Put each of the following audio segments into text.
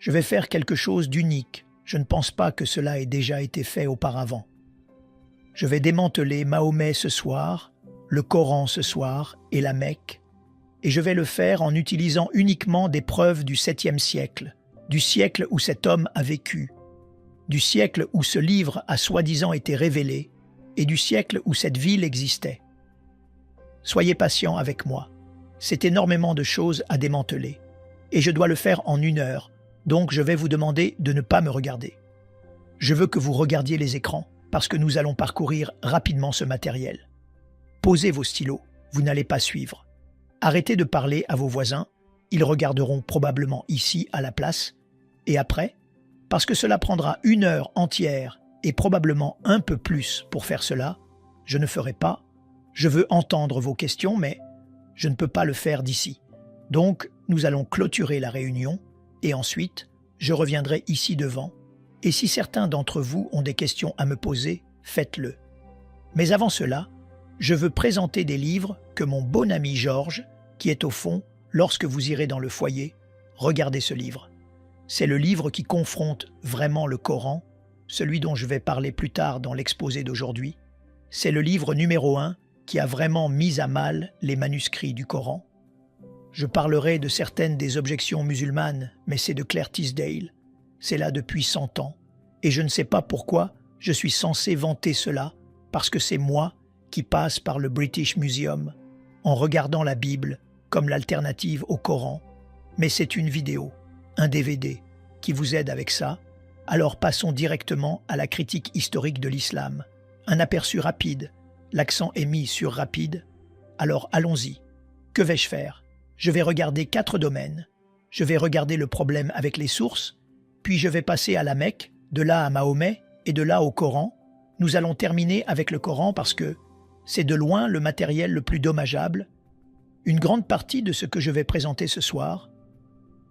Je vais faire quelque chose d'unique. Je ne pense pas que cela ait déjà été fait auparavant. Je vais démanteler Mahomet ce soir, le Coran ce soir et la Mecque, et je vais le faire en utilisant uniquement des preuves du 7e siècle, du siècle où cet homme a vécu, du siècle où ce livre a soi-disant été révélé et du siècle où cette ville existait. Soyez patient avec moi. C'est énormément de choses à démanteler, et je dois le faire en 1 heure, donc je vais vous demander de ne pas me regarder. Je veux que vous regardiez les écrans, parce que nous allons parcourir rapidement ce matériel. Posez vos stylos, vous n'allez pas suivre. Arrêtez de parler à vos voisins, ils regarderont probablement ici à la place, et après, parce que cela prendra 1 heure entière et probablement un peu plus pour faire cela, je ne ferai pas. Je veux entendre vos questions, mais je ne peux pas le faire d'ici. Donc, nous allons clôturer la réunion et ensuite, je reviendrai ici devant. Et si certains d'entre vous ont des questions à me poser, faites-le. Mais avant cela, je veux présenter des livres que mon bon ami Georges, qui est au fond, lorsque vous irez dans le foyer, regardez ce livre. C'est le livre qui confronte vraiment le Coran, celui dont je vais parler plus tard dans l'exposé d'aujourd'hui. C'est le livre numéro 1 qui a vraiment mis à mal les manuscrits du Coran. Je parlerai de certaines des objections musulmanes, mais c'est de Claire Tisdale. C'est là depuis 100 ans. Et je ne sais pas pourquoi je suis censé vanter cela, parce que c'est moi qui passe par le British Museum en regardant la Bible comme l'alternative au Coran. Mais c'est une vidéo, un DVD, qui vous aide avec ça. Alors passons directement à la critique historique de l'islam. Un aperçu rapide. L'accent est mis sur rapide. Alors allons-y. Que vais-je faire? Je vais regarder 4 domaines. Je vais regarder le problème avec les sources, puis je vais passer à la Mecque, de là à Mahomet et de là au Coran. Nous allons terminer avec le Coran parce que c'est de loin le matériel le plus dommageable. Une grande partie de ce que je vais présenter ce soir,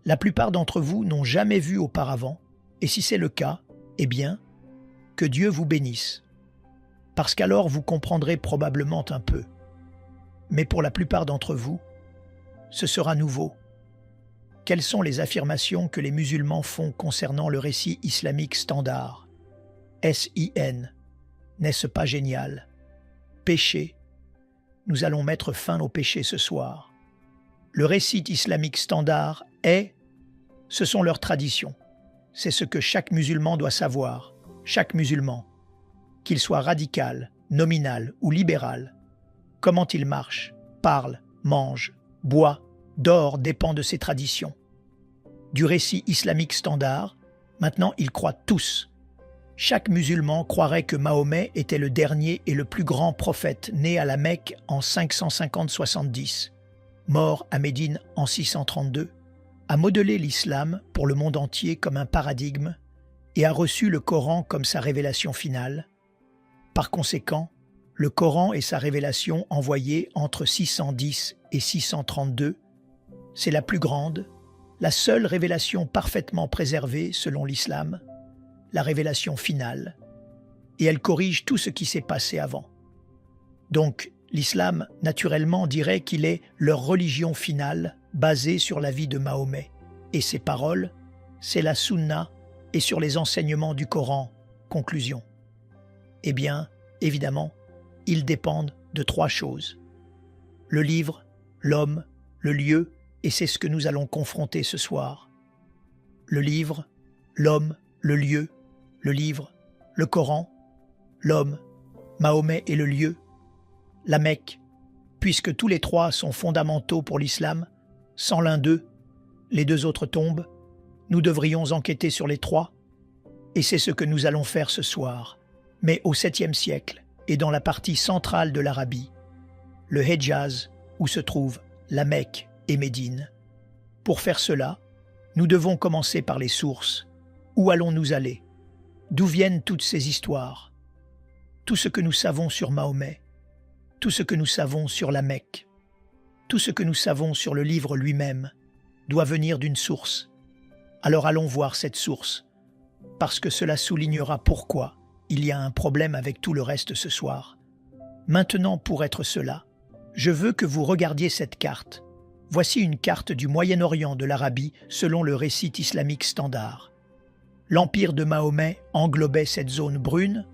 la plupart d'entre vous n'ont jamais vu auparavant, et si c'est le cas, eh bien, que Dieu vous bénisse. Parce qu'alors vous comprendrez probablement un peu. Mais pour la plupart d'entre vous, ce sera nouveau. Quelles sont les affirmations que les musulmans font concernant le récit islamique standard? S-I-N. N'est-ce pas génial? Péché. Nous allons mettre fin au péché ce soir. Le récit islamique standard ce sont leurs traditions. C'est ce que chaque musulman doit savoir. Chaque musulman. Qu'il soit radical, nominal ou libéral. Comment il marche, parle, mange, boit, dort dépend de ses traditions. Du récit islamique standard, maintenant ils croient tous. Chaque musulman croirait que Mahomet était le dernier et le plus grand prophète né à la Mecque en 550-70, mort à Médine en 632, a modelé l'islam pour le monde entier comme un paradigme et a reçu le Coran comme sa révélation finale. Par conséquent, le Coran et sa révélation envoyée entre 610 et 632, c'est la plus grande, la seule révélation parfaitement préservée selon l'islam, la révélation finale, et elle corrige tout ce qui s'est passé avant. Donc, l'islam, naturellement, dirait qu'il est leur religion finale basée sur la vie de Mahomet, et ses paroles, c'est la sunna et sur les enseignements du Coran. Conclusion. Eh bien, évidemment, ils dépendent de 3 choses. Le livre, l'homme, le lieu, et c'est ce que nous allons confronter ce soir. Le livre, l'homme, le lieu, le livre, le Coran, l'homme, Mahomet et le lieu, la Mecque, puisque tous les 3 sont fondamentaux pour l'islam, sans l'un d'eux, les 2 autres tombent, nous devrions enquêter sur les 3, et c'est ce que nous allons faire ce soir. Mais au 7e siècle, et dans la partie centrale de l'Arabie, le Hedjaz, où se trouvent la Mecque et Médine. Pour faire cela, nous devons commencer par les sources. Où allons-nous aller? D'où viennent toutes ces histoires? Tout ce que nous savons sur Mahomet, tout ce que nous savons sur la Mecque, tout ce que nous savons sur le livre lui-même doit venir d'une source. Alors allons voir cette source, parce que cela soulignera pourquoi il y a un problème avec tout le reste ce soir. Maintenant, pour être cela, je veux que vous regardiez cette carte. Voici une carte du Moyen-Orient de l'Arabie selon le récit islamique standard. L'empire de Mahomet englobait cette zone brune.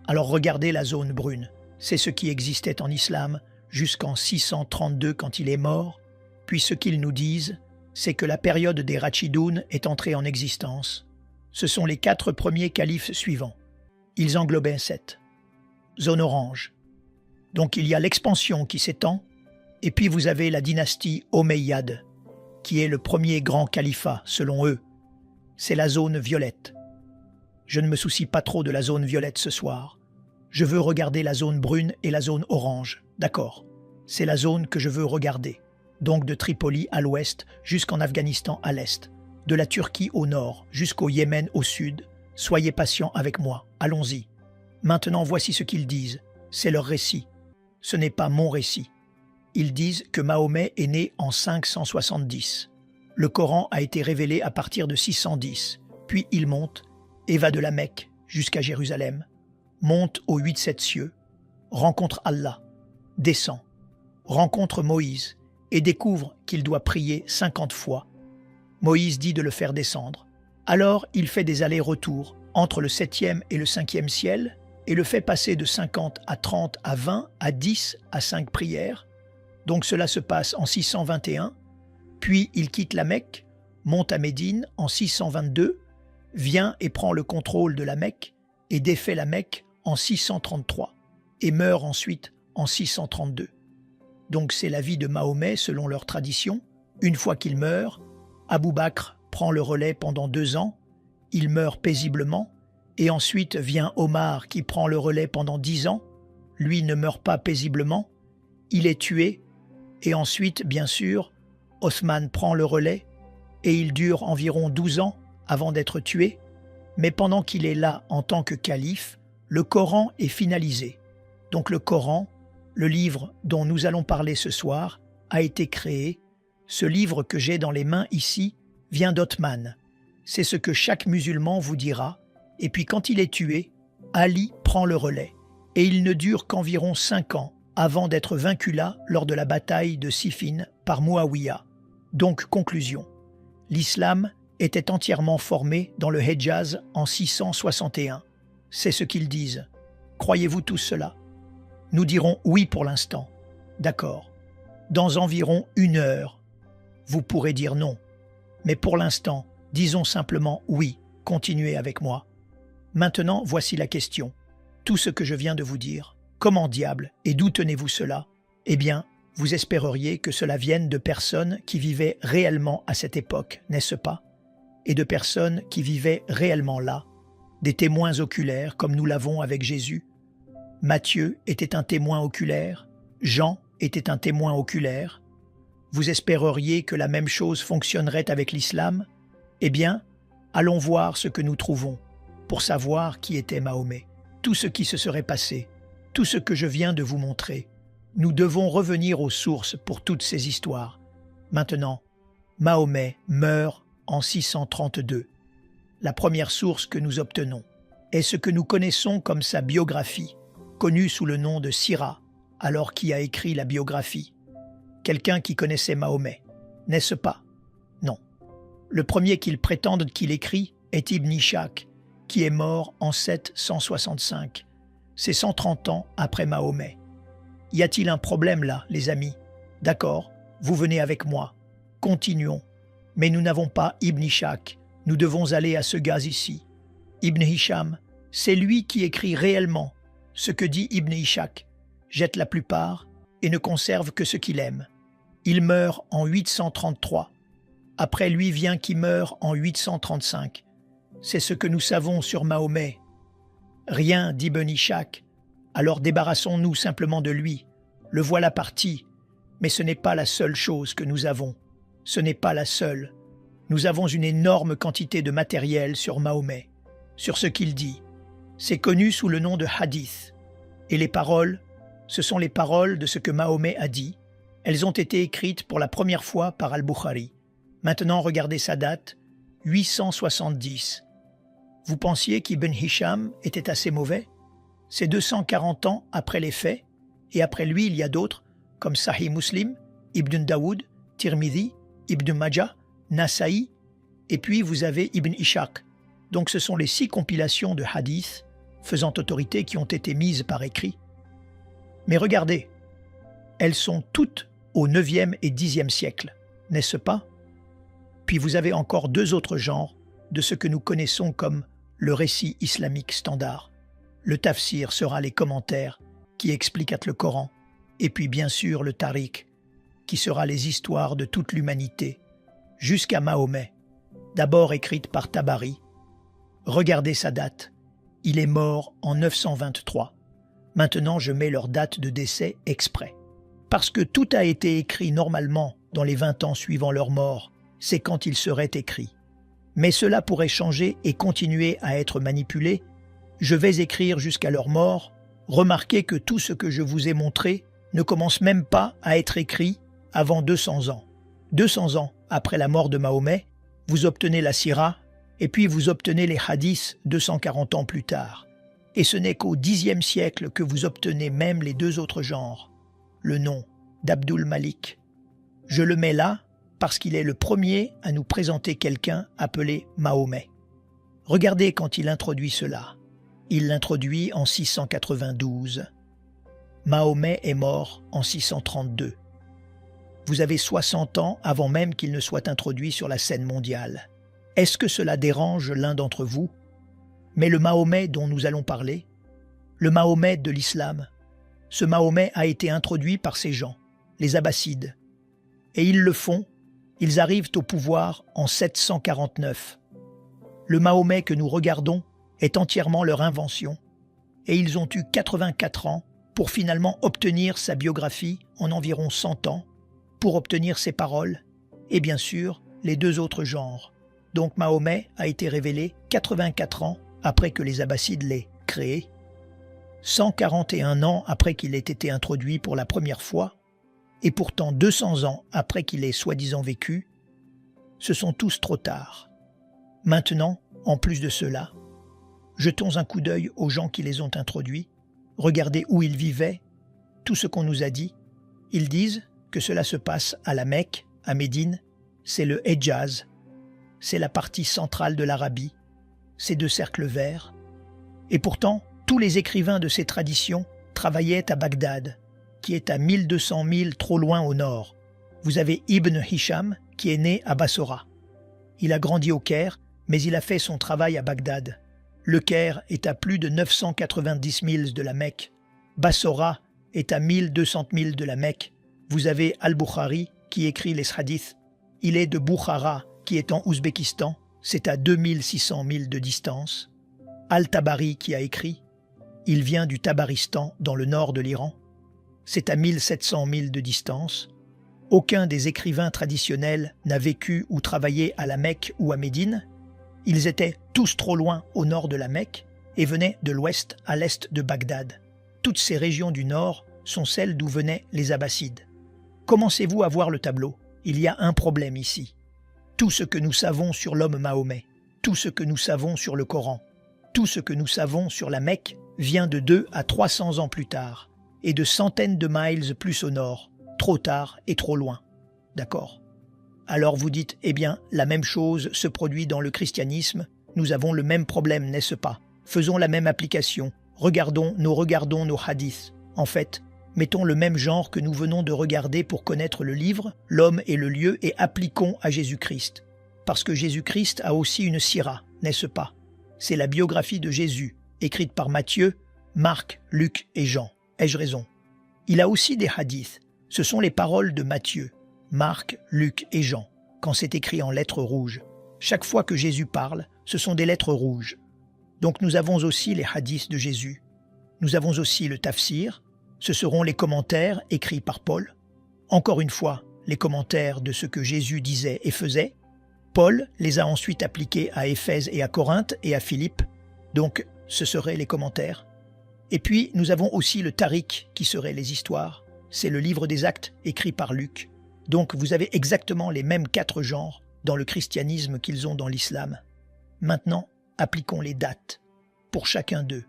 Alors regardez la zone brune. C'est ce qui existait en islam jusqu'en 632 quand il est mort. Puis ce qu'ils nous disent, c'est que la période des Rachidoun est entrée en existence. Ce sont les 4 premiers califes suivants. Ils englobaient 7. Zone orange. Donc il y a l'expansion qui s'étend, et puis vous avez la dynastie Omeyyade, qui est le premier grand califat selon eux. C'est la zone violette. Je ne me soucie pas trop de la zone violette ce soir. Je veux regarder la zone brune et la zone orange. D'accord. C'est la zone que je veux regarder. Donc de Tripoli à l'ouest jusqu'en Afghanistan à l'est, de la Turquie au nord jusqu'au Yémen au sud. Soyez patients avec moi, allons-y. Maintenant voici ce qu'ils disent, c'est leur récit. Ce n'est pas mon récit. Ils disent que Mahomet est né en 570. Le Coran a été révélé à partir de 610, puis il monte et va de la Mecque jusqu'à Jérusalem, monte aux 8-7 cieux, rencontre Allah, descend, rencontre Moïse et découvre qu'il doit prier 50 fois. Moïse dit de le faire descendre. Alors il fait des allers-retours entre le 7e et le 5e ciel et le fait passer de 50 à 30 à 20 à 10 à 5 prières. Donc cela se passe en 621, puis il quitte la Mecque, monte à Médine en 622, vient et prend le contrôle de la Mecque et défait la Mecque en 633 et meurt ensuite en 632. Donc c'est la vie de Mahomet selon leur tradition. Une fois qu'il meurt, Abou Bakr prend le relais pendant 2 ans, il meurt paisiblement, et ensuite vient Omar qui prend le relais pendant 10 ans, lui ne meurt pas paisiblement, il est tué, et ensuite, bien sûr, Othman prend le relais, et il dure environ 12 ans avant d'être tué, mais pendant qu'il est là en tant que calife, le Coran est finalisé. Donc le Coran, le livre dont nous allons parler ce soir, a été créé. Ce livre que j'ai dans les mains ici vient d'Othman. C'est ce que chaque musulman vous dira. Et puis quand il est tué, Ali prend le relais. Et il ne dure qu'environ 5 ans avant d'être vaincu là lors de la bataille de Siffin par Muawiyah. Donc conclusion, l'islam était entièrement formé dans le Hedjaz en 661. C'est ce qu'ils disent. Croyez-vous tous cela? Nous dirons oui pour l'instant. D'accord. Dans environ 1 heure, vous pourrez dire non. Mais pour l'instant, disons simplement oui, continuez avec moi. Maintenant, voici la question. Tout ce que je viens de vous dire, comment diable et d'où tenez-vous cela? Eh bien, vous espéreriez que cela vienne de personnes qui vivaient réellement à cette époque, n'est-ce pas? Et de personnes qui vivaient réellement là, des témoins oculaires comme nous l'avons avec Jésus. Matthieu était un témoin oculaire, Jean était un témoin oculaire. Vous espéreriez que la même chose fonctionnerait avec l'islam? Eh bien, allons voir ce que nous trouvons, pour savoir qui était Mahomet, tout ce qui se serait passé, tout ce que je viens de vous montrer. Nous devons revenir aux sources pour toutes ces histoires. Maintenant, Mahomet meurt en 632. La première source que nous obtenons est ce que nous connaissons comme sa biographie, connue sous le nom de Sira, alors qui a écrit la biographie? Quelqu'un qui connaissait Mahomet, n'est-ce pas? Non. Le premier qu'ils prétendent qu'il écrit est Ibn Ishaq, qui est mort en 765. C'est 130 ans après Mahomet. Y a-t-il un problème là, les amis? D'accord, vous venez avec moi. Continuons. Mais nous n'avons pas Ibn Ishaq. Nous devons aller à ce gars ici. Ibn Hisham, c'est lui qui écrit réellement ce que dit Ibn Ishaq, jette la plupart et ne conserve que ce qu'il aime. Il meurt en 833. Après lui vient qui meurt en 835. C'est ce que nous savons sur Mahomet. Rien d'Ibn Ishaq. Alors débarrassons-nous simplement de lui. Le voilà parti. Mais ce n'est pas la seule chose que nous avons. Ce n'est pas la seule. Nous avons une énorme quantité de matériel sur Mahomet, sur ce qu'il dit. C'est connu sous le nom de hadith. Et les paroles, ce sont les paroles de ce que Mahomet a dit. Elles ont été écrites pour la première fois par Al-Bukhari. Maintenant, regardez sa date, 870. Vous pensiez qu'Ibn Hisham était assez mauvais? C'est 240 ans après les faits, et après lui, il y a d'autres, comme Sahih Muslim, Ibn Daoud, Tirmidhi, Ibn Majah, Nasa'i, et puis vous avez Ibn Ishaq. Donc ce sont les 6 compilations de hadiths faisant autorité qui ont été mises par écrit. Mais regardez, elles sont toutes au 9e et 10e siècle, n'est-ce pas? Puis vous avez encore 2 autres genres de ce que nous connaissons comme le récit islamique standard. Le tafsir sera les commentaires qui expliquent le Coran, et puis bien sûr le tariq, qui sera les histoires de toute l'humanité, jusqu'à Mahomet, d'abord écrite par Tabari. Regardez sa date, il est mort en 923. Maintenant je mets leur date de décès exprès. Parce que tout a été écrit normalement dans les 20 ans suivant leur mort, c'est quand il serait écrit. Mais cela pourrait changer et continuer à être manipulé. Je vais écrire jusqu'à leur mort. Remarquez que tout ce que je vous ai montré ne commence même pas à être écrit avant 200 ans. 200 ans après la mort de Mahomet, vous obtenez la Sira, et puis vous obtenez les hadiths 240 ans plus tard. Et ce n'est qu'au 10e siècle que vous obtenez même les 2 autres genres. Le nom d'Abdul Malik. Je le mets là parce qu'il est le premier à nous présenter quelqu'un appelé Mahomet. Regardez quand il introduit cela. Il l'introduit en 692. Mahomet est mort en 632. Vous avez 60 ans avant même qu'il ne soit introduit sur la scène mondiale. Est-ce que cela dérange l'un d'entre vous? Mais le Mahomet dont nous allons parler, le Mahomet de l'islam, ce Mahomet a été introduit par ces gens, les Abbassides. Et ils le font, ils arrivent au pouvoir en 749. Le Mahomet que nous regardons est entièrement leur invention, et ils ont eu 84 ans pour finalement obtenir sa biographie en environ 100 ans, pour obtenir ses paroles, et bien sûr les 2 autres genres. Donc Mahomet a été révélé 84 ans après que les Abbassides l'aient créé, 141 ans après qu'il ait été introduit pour la première fois, et pourtant 200 ans après qu'il ait soi-disant vécu. Ce sont tous trop tard. Maintenant, en plus de cela, jetons un coup d'œil aux gens qui les ont introduits, regardez où ils vivaient, tout ce qu'on nous a dit. Ils disent que cela se passe à la Mecque, à Médine, c'est le Hedjaz, c'est la partie centrale de l'Arabie, ces 2 cercles verts. Et pourtant, tous les écrivains de ces traditions travaillaient à Bagdad, qui est à 1200 milles trop loin au nord. Vous avez Ibn Hisham, qui est né à Bassora. Il a grandi au Caire, mais il a fait son travail à Bagdad. Le Caire est à plus de 990 milles de la Mecque. Bassora est à 1200 milles de la Mecque. Vous avez Al-Bukhari, qui écrit les hadiths. Il est de Bukhara, qui est en Ouzbékistan. C'est à 2600 milles de distance. Al-Tabari, qui a écrit. Il vient du Tabaristan, dans le nord de l'Iran. C'est à 1700 milles de distance. Aucun des écrivains traditionnels n'a vécu ou travaillé à la Mecque ou à Médine. Ils étaient tous trop loin au nord de la Mecque et venaient de l'ouest à l'est de Bagdad. Toutes ces régions du nord sont celles d'où venaient les Abbassides. Commencez-vous à voir le tableau? Il y a un problème ici. Tout ce que nous savons sur l'homme Mahomet, tout ce que nous savons sur le Coran, tout ce que nous savons sur la Mecque vient de 2 à 300 ans plus tard et de centaines de miles plus au nord, trop tard et trop loin. D'accord? Alors vous dites, eh bien, la même chose se produit dans le christianisme, nous avons le même problème, n'est-ce pas? Faisons la même application, regardons nos hadiths. En fait, mettons le même genre que nous venons de regarder pour connaître le livre, l'homme et le lieu et appliquons à Jésus-Christ. Parce que Jésus-Christ a aussi une sira, n'est-ce pas? C'est la biographie de Jésus, écrite par Matthieu, Marc, Luc et Jean. Ai-je raison? Il a aussi des hadiths. Ce sont les paroles de Matthieu, Marc, Luc et Jean, quand c'est écrit en lettres rouges. Chaque fois que Jésus parle, ce sont des lettres rouges. Donc nous avons aussi les hadiths de Jésus. Nous avons aussi le tafsir. Ce seront les commentaires écrits par Paul. Encore une fois, les commentaires de ce que Jésus disait et faisait. Paul les a ensuite appliqués à Éphèse et à Corinthe et à Philippe. Donc, ce seraient les commentaires. Et puis, nous avons aussi le Tariq, qui seraient les histoires. C'est le livre des actes écrit par Luc. Donc, vous avez exactement les mêmes 4 genres dans le christianisme qu'ils ont dans l'islam. Maintenant, appliquons les dates pour chacun d'eux.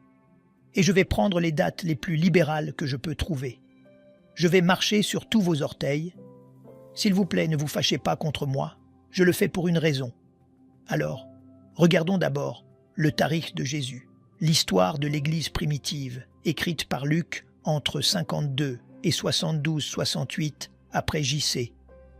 Et je vais prendre les dates les plus libérales que je peux trouver. Je vais marcher sur tous vos orteils S'il vous plaît, ne vous fâchez pas contre moi, je le fais pour une raison. Alors, regardons d'abord le tarikh de Jésus, l'histoire de l'Église primitive, écrite par Luc entre 52 et 72-68 après JC.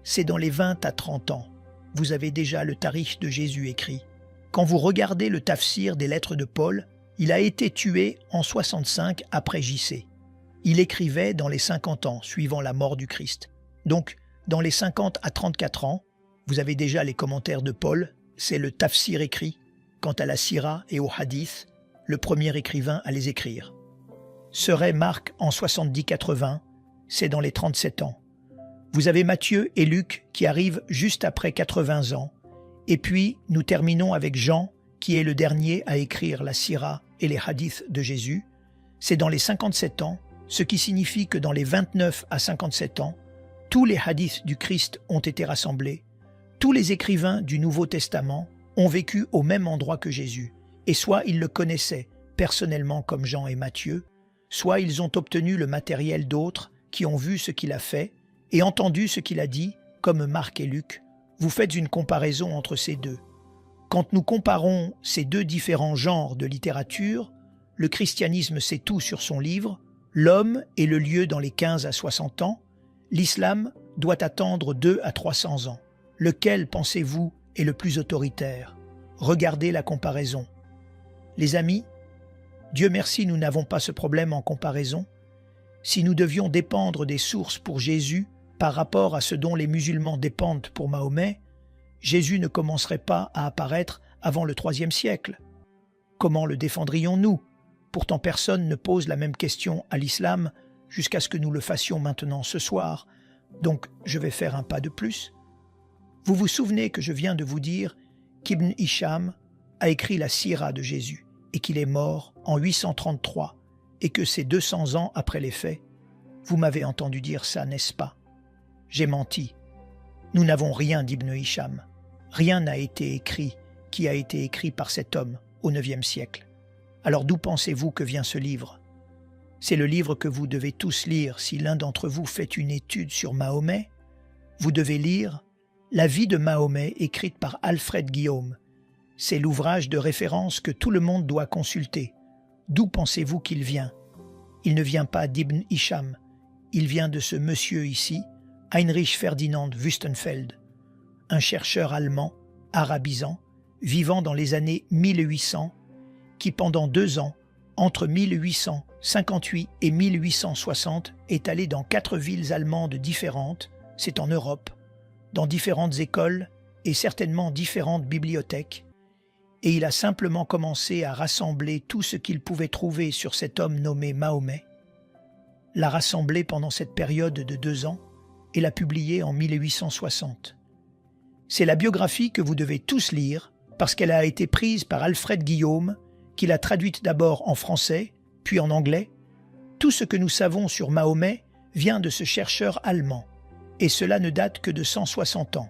C'est dans les 20 à 30 ans. Vous avez déjà le tarikh de Jésus écrit. Quand vous regardez le tafsir des lettres de Paul, il a été tué en 65 après JC. Il écrivait dans les 50 ans, suivant la mort du Christ. Donc, dans les 50 à 34 ans, vous avez déjà les commentaires de Paul, c'est le tafsir écrit. Quant à la sira et au hadith, le premier écrivain à les écrire. Serait Marc en 70-80, c'est dans les 37 ans. Vous avez Matthieu et Luc qui arrivent juste après 80 ans. Et puis, nous terminons avec Jean, qui est le dernier à écrire la sira et les hadiths de Jésus. C'est dans les 57 ans, ce qui signifie que dans les 29 à 57 ans, tous les hadiths du Christ ont été rassemblés. Tous les écrivains du Nouveau Testament ont vécu au même endroit que Jésus, et soit ils le connaissaient personnellement comme Jean et Matthieu, soit ils ont obtenu le matériel d'autres qui ont vu ce qu'il a fait et entendu ce qu'il a dit, comme Marc et Luc. Vous faites une comparaison entre ces deux. Quand nous comparons ces deux différents genres de littérature, le christianisme sait tout sur son livre, l'homme et le lieu dans les 15 à 60 ans, l'islam doit attendre 2 à 300 ans. Lequel, pensez-vous, est le plus autoritaire? Regardez la comparaison. Les amis, Dieu merci, nous n'avons pas ce problème en comparaison. Si nous devions dépendre des sources pour Jésus par rapport à ce dont les musulmans dépendent pour Mahomet, Jésus ne commencerait pas à apparaître avant le IIIe siècle. Comment le défendrions-nous? Pourtant personne ne pose la même question à l'islam jusqu'à ce que nous le fassions maintenant ce soir. Donc je vais faire un pas de plus. Vous vous souvenez que je viens de vous dire qu'Ibn Hisham a écrit la sira de Jésus et qu'il est mort en 833 et que c'est 200 ans après les faits. Vous m'avez entendu dire ça, n'est-ce pas? J'ai menti. Nous n'avons rien d'Ibn Hisham. Rien n'a été écrit qui a été écrit par cet homme au IXe siècle. Alors d'où pensez-vous que vient ce livre? C'est le livre que vous devez tous lire si l'un d'entre vous fait une étude sur Mahomet. Vous devez lire La vie de Mahomet écrite par Alfred Guillaume. C'est l'ouvrage de référence que tout le monde doit consulter. D'où pensez-vous qu'il vient? Il ne vient pas d'Ibn Hisham. Il vient de ce monsieur ici, Heinrich Ferdinand Wüstenfeld, un chercheur allemand, arabisant, vivant dans les années 1800, qui pendant 2 ans, entre 1858 et 1860, est allé dans 4 villes allemandes différentes, c'est en Europe, dans différentes écoles et certainement différentes bibliothèques, et il a simplement commencé à rassembler tout ce qu'il pouvait trouver sur cet homme nommé Mahomet, l'a rassemblé pendant cette période de 2 ans et l'a publié en 1860. C'est la biographie que vous devez tous lire parce qu'elle a été prise par Alfred Guillaume, qui l'a traduite d'abord en français, puis en anglais. Tout ce que nous savons sur Mahomet vient de ce chercheur allemand, et cela ne date que de 160 ans.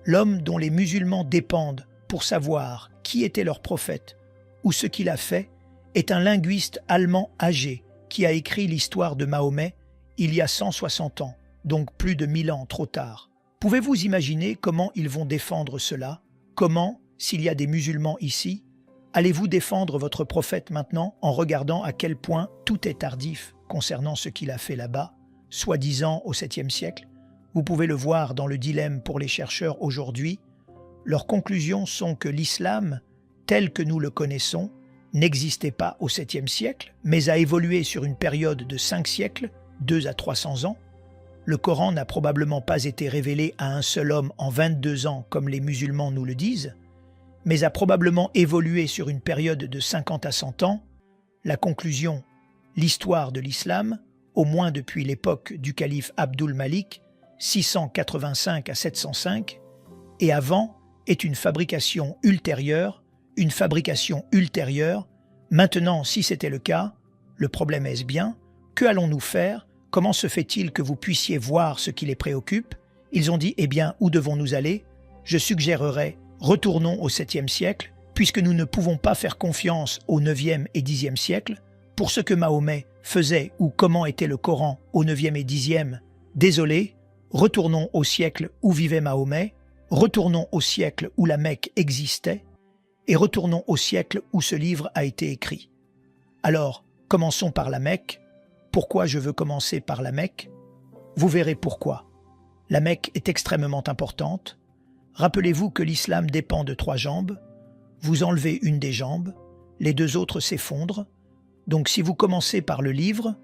L'homme dont les musulmans dépendent pour savoir qui était leur prophète ou ce qu'il a fait est un linguiste allemand âgé qui a écrit l'histoire de Mahomet il y a 160 ans, donc plus de 1000 ans trop tard. Pouvez-vous imaginer comment ils vont défendre cela? Comment, s'il y a des musulmans ici, allez-vous défendre votre prophète maintenant en regardant à quel point tout est tardif concernant ce qu'il a fait là-bas, soi-disant au 7e siècle? Vous pouvez le voir dans le dilemme pour les chercheurs aujourd'hui. Leurs conclusions sont que l'islam, tel que nous le connaissons, n'existait pas au 7e siècle, mais a évolué sur une période de 5 siècles, 2 à 300 ans. Le Coran n'a probablement pas été révélé à un seul homme en 22 ans comme les musulmans nous le disent, mais a probablement évolué sur une période de 50 à 100 ans. La conclusion, l'histoire de l'islam, au moins depuis l'époque du calife Abdul Malik, 685 à 705, et avant, est une fabrication ultérieure. Maintenant, si c'était le cas, le problème est-ce bien? Que allons-nous faire? Comment se fait-il que vous puissiez voir ce qui les préoccupe? Ils ont dit, eh bien, où devons-nous aller? Je suggérerais, retournons au 7e siècle, puisque nous ne pouvons pas faire confiance au 9e et 10e siècle. Pour ce que Mahomet faisait ou comment était le Coran au 9e et 10e, désolé, Retournons au siècle où vivait Mahomet, retournons au siècle où la Mecque existait, et retournons au siècle où ce livre a été écrit. Alors, commençons par la Mecque. Pourquoi je veux commencer par la Mecque? Vous verrez pourquoi. La Mecque est extrêmement importante. Rappelez-vous que l'islam dépend de 3 jambes. Vous enlevez une des jambes, les 2 autres s'effondrent. Donc si vous commencez par le livre,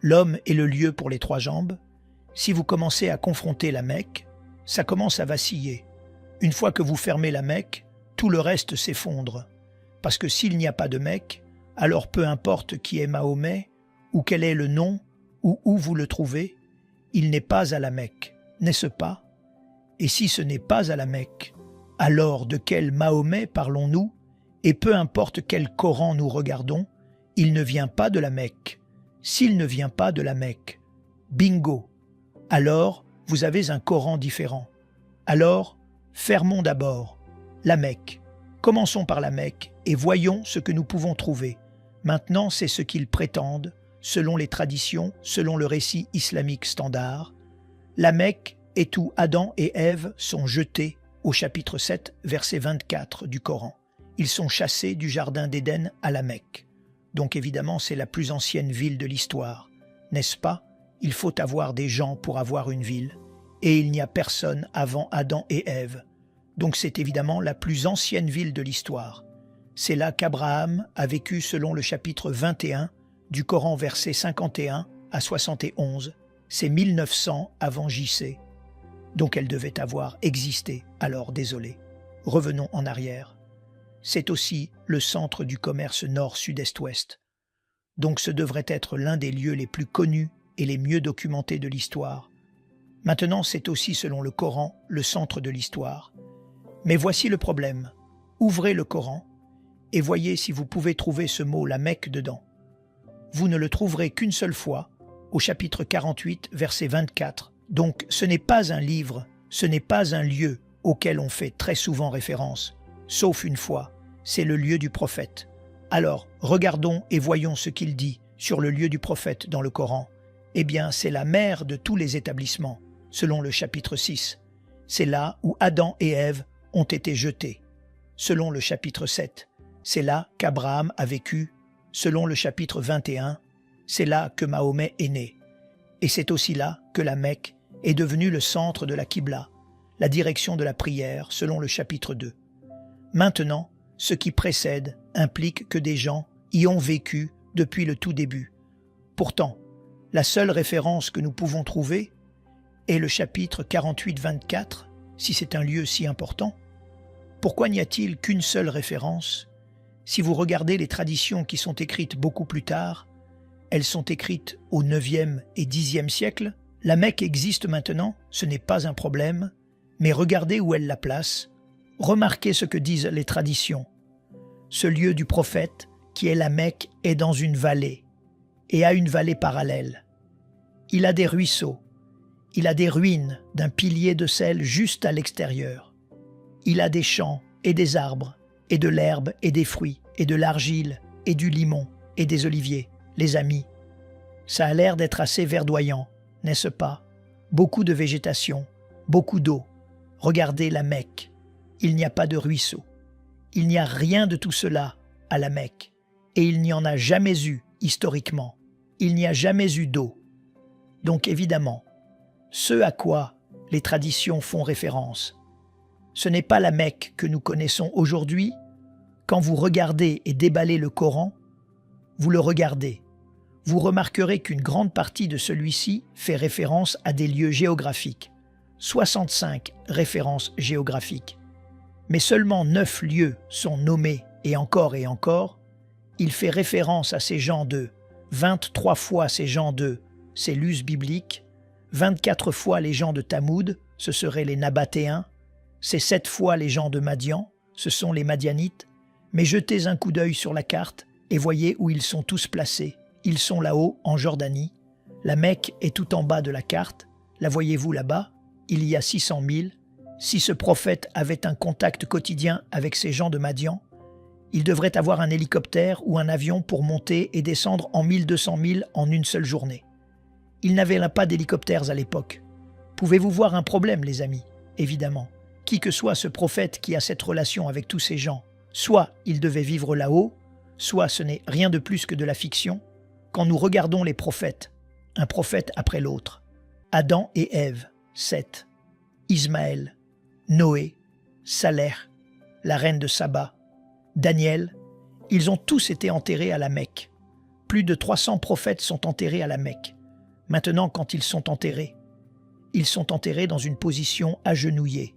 l'homme est le lieu pour les 3 jambes. Si vous commencez à confronter la Mecque, ça commence à vaciller. Une fois que vous fermez la Mecque, tout le reste s'effondre. Parce que s'il n'y a pas de Mecque, alors peu importe qui est Mahomet, ou quel est le nom, ou où vous le trouvez, il n'est pas à la Mecque, n'est-ce pas? Et si ce n'est pas à la Mecque, alors de quel Mahomet parlons-nous? Et peu importe quel Coran nous regardons, il ne vient pas de la Mecque. S'il ne vient pas de la Mecque, bingo! Alors, vous avez un Coran différent. Alors, fermons d'abord la Mecque. Commençons par la Mecque et voyons ce que nous pouvons trouver. Maintenant, c'est ce qu'ils prétendent, selon les traditions, selon le récit islamique standard. La Mecque est où Adam et Ève sont jetés au chapitre 7, verset 24 du Coran. Ils sont chassés du jardin d'Éden à la Mecque. Donc évidemment, c'est la plus ancienne ville de l'histoire. N'est-ce pas? Il faut avoir des gens pour avoir une ville. Et il n'y a personne avant Adam et Ève. Donc c'est évidemment la plus ancienne ville de l'histoire. C'est là qu'Abraham a vécu selon le chapitre 21 du Coran, versets 51 à 71. C'est 1900 avant JC. Donc elle devait avoir existé, alors désolé. Revenons en arrière. C'est aussi le centre du commerce nord-sud-est-ouest. Donc ce devrait être l'un des lieux les plus connus et les mieux documentés de l'histoire. Maintenant, c'est aussi, selon le Coran, le centre de l'histoire. Mais voici le problème. Ouvrez le Coran et voyez si vous pouvez trouver ce mot, la Mecque, dedans. Vous ne le trouverez qu'une seule fois, au chapitre 48, verset 24. Donc ce n'est pas un livre, ce n'est pas un lieu auquel on fait très souvent référence, sauf une fois, c'est le lieu du prophète. Alors, regardons et voyons ce qu'il dit sur le lieu du prophète dans le Coran. Eh bien, c'est la mère de tous les établissements, selon le chapitre 6. C'est là où Adam et Ève ont été jetés, selon le chapitre 7. C'est là qu'Abraham a vécu, selon le chapitre 21. C'est là que Mahomet est né. Et c'est aussi là que la Mecque est devenue le centre de la Qibla, la direction de la prière, selon le chapitre 2. Maintenant, ce qui précède implique que des gens y ont vécu depuis le tout début. Pourtant, la seule référence que nous pouvons trouver est le chapitre 48-24, si c'est un lieu si important. Pourquoi n'y a-t-il qu'une seule référence? Si vous regardez les traditions qui sont écrites beaucoup plus tard, elles sont écrites au 9e et 10e siècle. La Mecque existe maintenant, ce n'est pas un problème, mais regardez où elle la place. Remarquez ce que disent les traditions. Ce lieu du prophète, qui est la Mecque, est dans une vallée, et a une vallée parallèle. Il a des ruisseaux, il a des ruines d'un pilier de sel juste à l'extérieur. Il a des champs et des arbres, et de l'herbe et des fruits, et de l'argile, et du limon, et des oliviers. Les amis, ça a l'air d'être assez verdoyant, n'est-ce pas? Beaucoup de végétation, beaucoup d'eau. Regardez la Mecque, il n'y a pas de ruisseau. Il n'y a rien de tout cela à la Mecque, et il n'y en a jamais eu historiquement. Il n'y a jamais eu d'eau. Donc évidemment, ce à quoi les traditions font référence, ce n'est pas la Mecque que nous connaissons aujourd'hui. Quand vous regardez et déballez le Coran, vous le regardez. Vous remarquerez qu'une grande partie de celui-ci fait référence à des lieux géographiques. 65 références géographiques. Mais seulement 9 lieux sont nommés et encore, il fait référence à ces gens de 23 fois ces gens de Sélus bibliques, 24 fois les gens de Tamoud, ce seraient les Nabatéens, c'est 7 fois les gens de Madian, ce sont les Madianites, mais jetez un coup d'œil sur la carte et voyez où ils sont tous placés. Ils sont là-haut, en Jordanie. La Mecque est tout en bas de la carte. La voyez-vous là-bas? Il y a 600 000. Si ce prophète avait un contact quotidien avec ces gens de Madian, il devrait avoir un hélicoptère ou un avion pour monter et descendre en 1200 000 en une seule journée. Il n'avait là pas d'hélicoptères à l'époque. Pouvez-vous voir un problème, les amis? Évidemment. Qui que soit ce prophète qui a cette relation avec tous ces gens, soit il devait vivre là-haut, soit ce n'est rien de plus que de la fiction. Quand nous regardons les prophètes, un prophète après l'autre, Adam et Ève, Seth, Ismaël, Noé, Saleh, la reine de Saba, Daniel, ils ont tous été enterrés à la Mecque. Plus de 300 prophètes sont enterrés à la Mecque. Maintenant, quand ils sont enterrés dans une position agenouillée,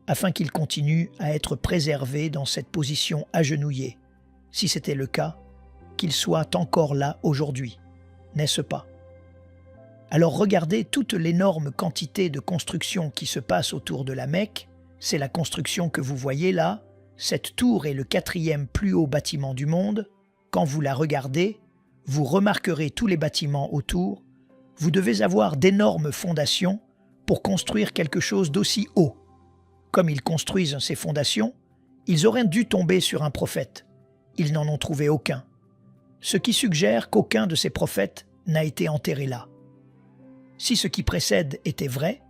afin qu'ils continuent à être préservés dans cette position agenouillée. Si c'était le cas, qu'ils soient encore là aujourd'hui, n'est-ce pas? Alors regardez toute l'énorme quantité de construction qui se passe autour de la Mecque. C'est la construction que vous voyez là. Cette tour est le 4e plus haut bâtiment du monde. Quand vous la regardez, vous remarquerez tous les bâtiments autour. Vous devez avoir d'énormes fondations pour construire quelque chose d'aussi haut. Comme ils construisent ces fondations, ils auraient dû tomber sur un prophète. Ils n'en ont trouvé aucun. Ce qui suggère qu'aucun de ces prophètes n'a été enterré là. Si ce qui précède était vrai,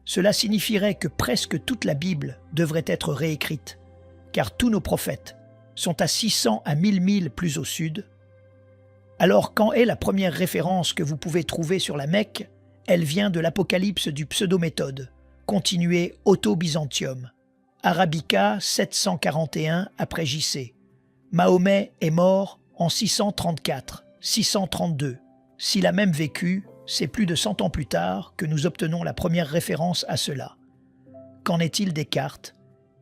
cela signifierait que presque toute la Bible devrait être réécrite, car tous nos prophètes sont à 600 à 1000 milles plus au sud. Alors quand est la première référence que vous pouvez trouver sur la Mecque? Elle vient de l'Apocalypse du Pseudo-Méthode, continué Auto-Byzantium, Arabica 741 après JC. Mahomet est mort en 634, 632. S'il a même vécu, c'est plus de 100 ans plus tard que nous obtenons la première référence à cela. Qu'en est-il des cartes?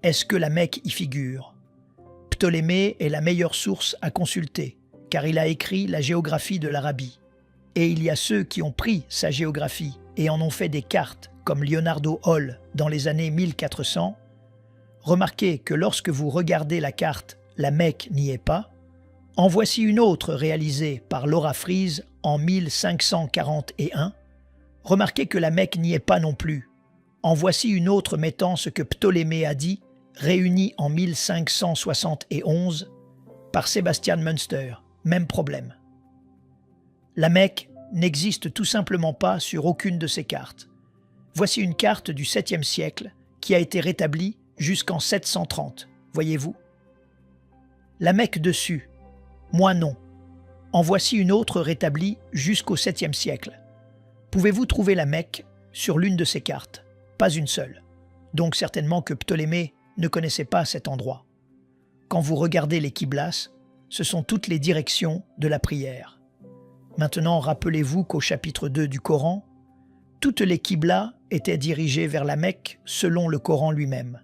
Est-ce que la Mecque y figure? Ptolémée est la meilleure source à consulter, car il a écrit la géographie de l'Arabie. Et il y a ceux qui ont pris sa géographie et en ont fait des cartes, comme Leonardo Hall dans les années 1400. Remarquez que lorsque vous regardez la carte, la Mecque n'y est pas. En voici une autre réalisée par Laura Fries en 1541. Remarquez que la Mecque n'y est pas non plus. En voici une autre mettant ce que Ptolémée a dit, réunie en 1571 par Sebastian Münster. Même problème. La Mecque n'existe tout simplement pas sur aucune de ces cartes. Voici une carte du 7e siècle qui a été rétablie jusqu'en 730, voyez-vous? La Mecque dessus, moi non. En voici une autre rétablie jusqu'au 7e siècle. Pouvez-vous trouver la Mecque sur l'une de ces cartes? Pas une seule. Donc certainement que Ptolémée ne connaissait pas cet endroit. Quand vous regardez les Qiblas, ce sont toutes les directions de la prière. Maintenant, rappelez-vous qu'au chapitre 2 du Coran, toutes les Qiblas étaient dirigées vers la Mecque selon le Coran lui-même.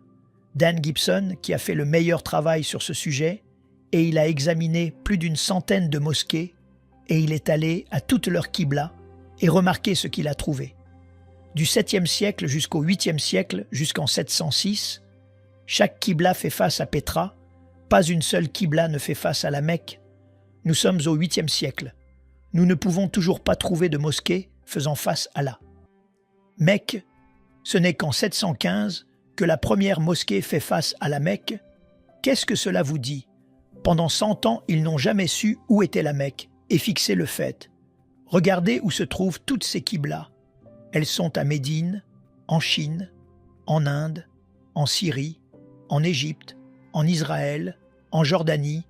Dan Gibson, qui a fait le meilleur travail sur ce sujet, et il a examiné plus d'une centaine de mosquées, et il est allé à toutes leurs Qiblas et remarqué ce qu'il a trouvé. Du 7e siècle jusqu'au 8e siècle, jusqu'en 706, chaque Qibla fait face à Pétra, pas une seule Qibla ne fait face à la Mecque. Nous sommes au 8e siècle. Nous ne pouvons toujours pas trouver de mosquée faisant face à la Mecque. Ce n'est qu'en 715 que la première mosquée fait face à la Mecque. Qu'est-ce que cela vous dit? Pendant 100 ans, ils n'ont jamais su où était la Mecque et fixé le fait. Regardez où se trouvent toutes ces Qiblas. Elles sont à Médine, en Chine, en Inde, en Syrie, en Égypte, en Israël, en Jordanie,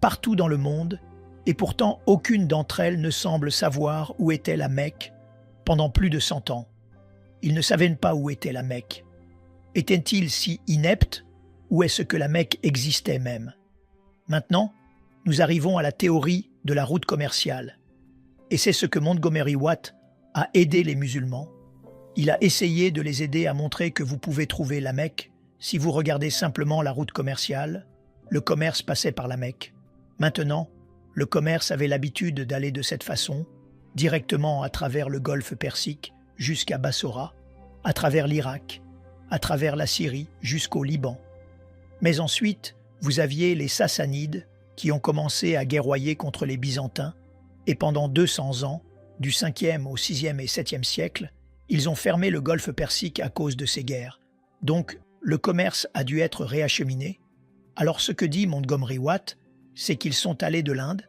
partout dans le monde, et pourtant aucune d'entre elles ne semble savoir où était la Mecque pendant plus de 100 ans. Ils ne savaient pas où était la Mecque. Étaient-ils si ineptes, ou est-ce que la Mecque existait même? Maintenant, nous arrivons à la théorie de la route commerciale. Et c'est ce que Montgomery Watt a aidé les musulmans. Il a essayé de les aider à montrer que vous pouvez trouver la Mecque si vous regardez simplement la route commerciale. Le commerce passait par la Mecque. Maintenant, le commerce avait l'habitude d'aller de cette façon, directement à travers le golfe Persique jusqu'à Bassora, à travers l'Irak, à travers la Syrie jusqu'au Liban. Mais ensuite, vous aviez les Sassanides qui ont commencé à guerroyer contre les Byzantins, et pendant 200 ans, du 5e au 6e et 7e siècle, ils ont fermé le golfe Persique à cause de ces guerres. Donc, le commerce a dû être réacheminé. Alors ce que dit Montgomery Watt, c'est qu'ils sont allés de l'Inde.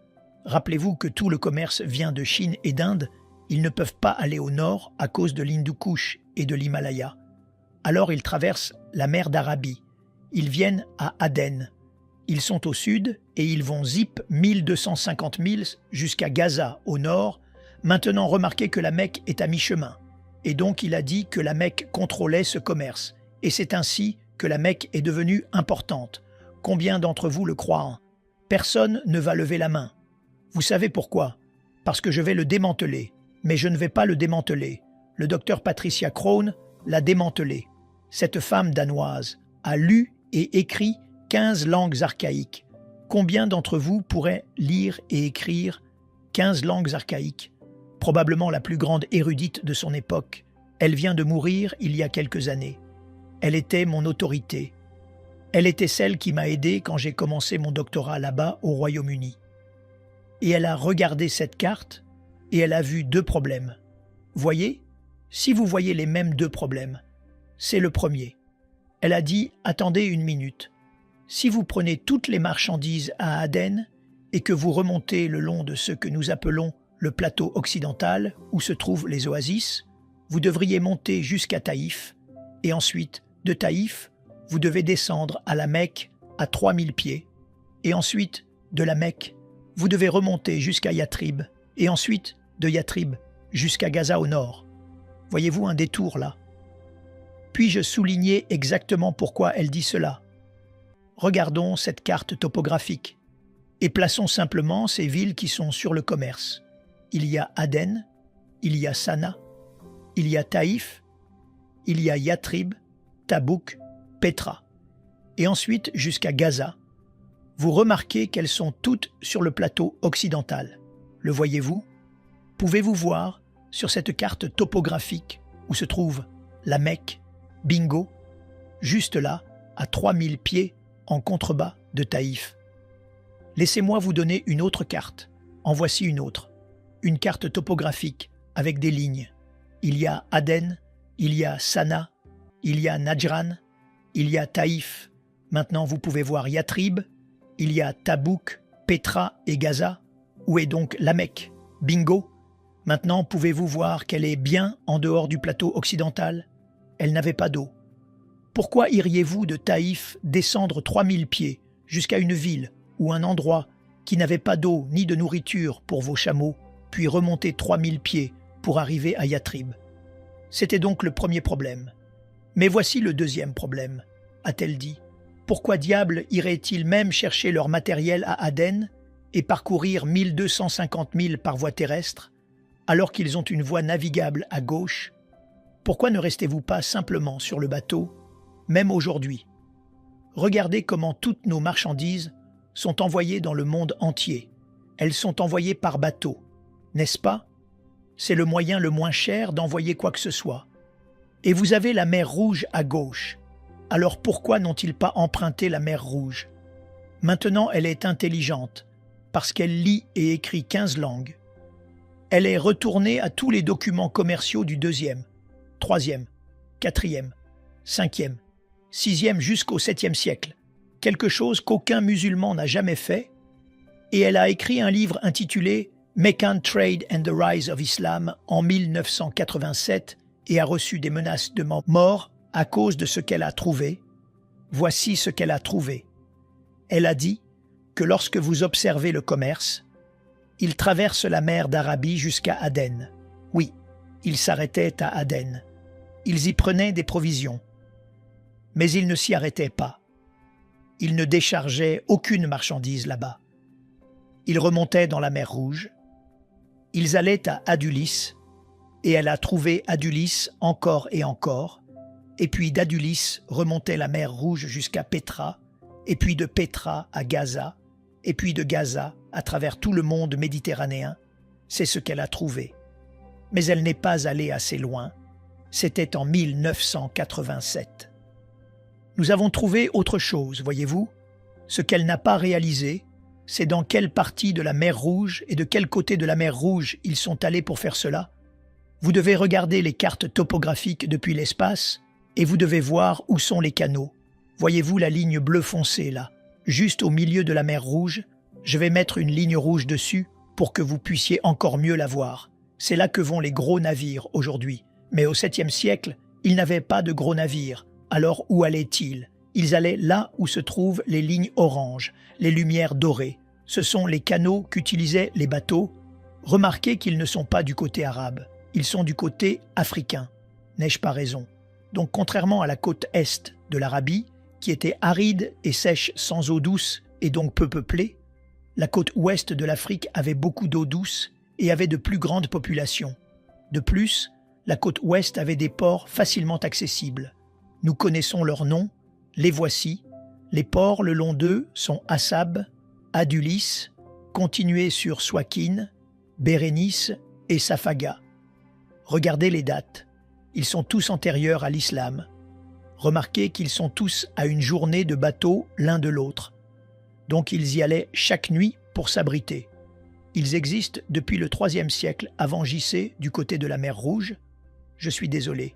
Rappelez-vous que tout le commerce vient de Chine et d'Inde. Ils ne peuvent pas aller au nord à cause de l'Hindu Kush et de l'Himalaya. Alors ils traversent la mer d'Arabie. Ils viennent à Aden. Ils sont au sud et ils vont zip 1250 milles jusqu'à Gaza au nord. Maintenant remarquez que la Mecque est à mi-chemin. Et donc il a dit que la Mecque contrôlait ce commerce. Et c'est ainsi que la Mecque est devenue importante. Combien d'entre vous le croient? Personne ne va lever la main. Vous savez pourquoi? Parce que je vais le démanteler. Mais je ne vais pas le démanteler. Le docteur Patricia Crone l'a démantelé. Cette femme danoise a lu et écrit 15 langues archaïques. Combien d'entre vous pourraient lire et écrire 15 langues archaïques? Probablement la plus grande érudite de son époque. Elle vient de mourir il y a quelques années. Elle était mon autorité. Elle était celle qui m'a aidé quand j'ai commencé mon doctorat là-bas au Royaume-Uni. Et elle a regardé cette carte et elle a vu deux problèmes. Voyez, si vous voyez les mêmes deux problèmes, c'est le premier. Elle a dit « Attendez une minute. Si vous prenez toutes les marchandises à Aden et que vous remontez le long de ce que nous appelons le plateau occidental où se trouvent les oasis, vous devriez monter jusqu'à Taïf et ensuite, de Taïf, vous devez descendre à la Mecque à 3000 pieds et ensuite, de la Mecque, vous devez remonter jusqu'à Yatrib et ensuite, de Yatrib jusqu'à Gaza au nord. Voyez-vous un détour là? Puis-je souligner exactement pourquoi elle dit cela? Regardons cette carte topographique et plaçons simplement ces villes qui sont sur le commerce. Il y a Aden, il y a Sana, il y a Taïf, il y a Yatrib, Tabouk, Petra, et ensuite jusqu'à Gaza. Vous remarquez qu'elles sont toutes sur le plateau occidental. Le voyez-vous? Pouvez-vous voir sur cette carte topographique où se trouve la Mecque, bingo, juste là, à 3000 pieds en contrebas de Taïf. Laissez-moi vous donner une autre carte. En voici une autre. Une carte topographique avec des lignes. Il y a Aden, il y a Sana, il y a Najran, il y a Taïf. Maintenant, vous pouvez voir Yatrib, il y a Tabouk, Petra et Gaza. Où est donc la Mecque? Bingo! Maintenant, pouvez-vous voir qu'elle est bien en dehors du plateau occidental? Elle n'avait pas d'eau. Pourquoi iriez-vous de Taïf descendre 3000 pieds jusqu'à une ville ou un endroit qui n'avait pas d'eau ni de nourriture pour vos chameaux, puis remonter 3000 pieds pour arriver à Yatrib? C'était donc le premier problème. Mais voici le deuxième problème, a-t-elle dit. Pourquoi diable iraient-ils même chercher leur matériel à Aden et parcourir 1250 milles par voie terrestre, alors qu'ils ont une voie navigable à gauche? Pourquoi ne restez-vous pas simplement sur le bateau, même aujourd'hui? Regardez comment toutes nos marchandises sont envoyées dans le monde entier. Elles sont envoyées par bateau, n'est-ce pas? C'est le moyen le moins cher d'envoyer quoi que ce soit. Et vous avez la mer Rouge à gauche. Alors pourquoi n'ont-ils pas emprunté la mer Rouge? Maintenant, elle est intelligente, parce qu'elle lit et écrit 15 langues. Elle est retournée à tous les documents commerciaux du 2e, 3e, 4e, 5e, 6e jusqu'au 7e siècle, quelque chose qu'aucun musulman n'a jamais fait, et elle a écrit un livre intitulé Meccan Trade and the Rise of Islam en 1987 et a reçu des menaces de mort à cause de ce qu'elle a trouvé. Voici ce qu'elle a trouvé. Elle a dit que lorsque vous observez le commerce, il traverse la mer d'Arabie jusqu'à Aden. Oui, ils s'arrêtaient à Aden. Ils y prenaient des provisions. Mais ils ne s'y arrêtaient pas. Ils ne déchargeaient aucune marchandise là-bas. Ils remontaient dans la mer Rouge. Ils allaient à Adulis, et elle a trouvé Adulis encore et encore, et puis d'Adulis remontait la mer Rouge jusqu'à Petra, et puis de Petra à Gaza, et puis de Gaza à travers tout le monde méditerranéen. C'est ce qu'elle a trouvé. Mais elle n'est pas allée assez loin. C'était en 1987. Nous avons trouvé autre chose, voyez-vous. Ce qu'elle n'a pas réalisé, c'est dans quelle partie de la mer Rouge et de quel côté de la mer Rouge ils sont allés pour faire cela. Vous devez regarder les cartes topographiques depuis l'espace et vous devez voir où sont les canaux. Voyez-vous la ligne bleue foncée là, juste au milieu de la mer Rouge? Je vais mettre une ligne rouge dessus pour que vous puissiez encore mieux la voir. C'est là que vont les gros navires aujourd'hui. Mais au 7e siècle, Ils n'avaient pas de gros navires. Alors où allaient-ils? Ils allaient là où se trouvent les lignes oranges, les lumières dorées. Ce sont les canaux qu'utilisaient les bateaux. Remarquez qu'ils ne sont pas du côté arabe, ils sont du côté africain. N'ai-je pas raison? Donc contrairement à la côte est de l'Arabie, qui était aride et sèche sans eau douce et donc peu peuplée, la côte ouest de l'Afrique avait beaucoup d'eau douce et avait de plus grandes populations. De plus, la côte ouest avait des ports facilement accessibles. Nous connaissons leurs noms, les voici. Les ports le long d'eux sont Assab, Adulis, continuez sur Souakin, Bérénice et Safaga. Regardez les dates. Ils sont tous antérieurs à l'islam. Remarquez qu'ils sont tous à une journée de bateau l'un de l'autre. Donc ils y allaient chaque nuit pour s'abriter. Ils existent depuis le IIIe siècle avant JC du côté de la mer Rouge. Je suis désolé.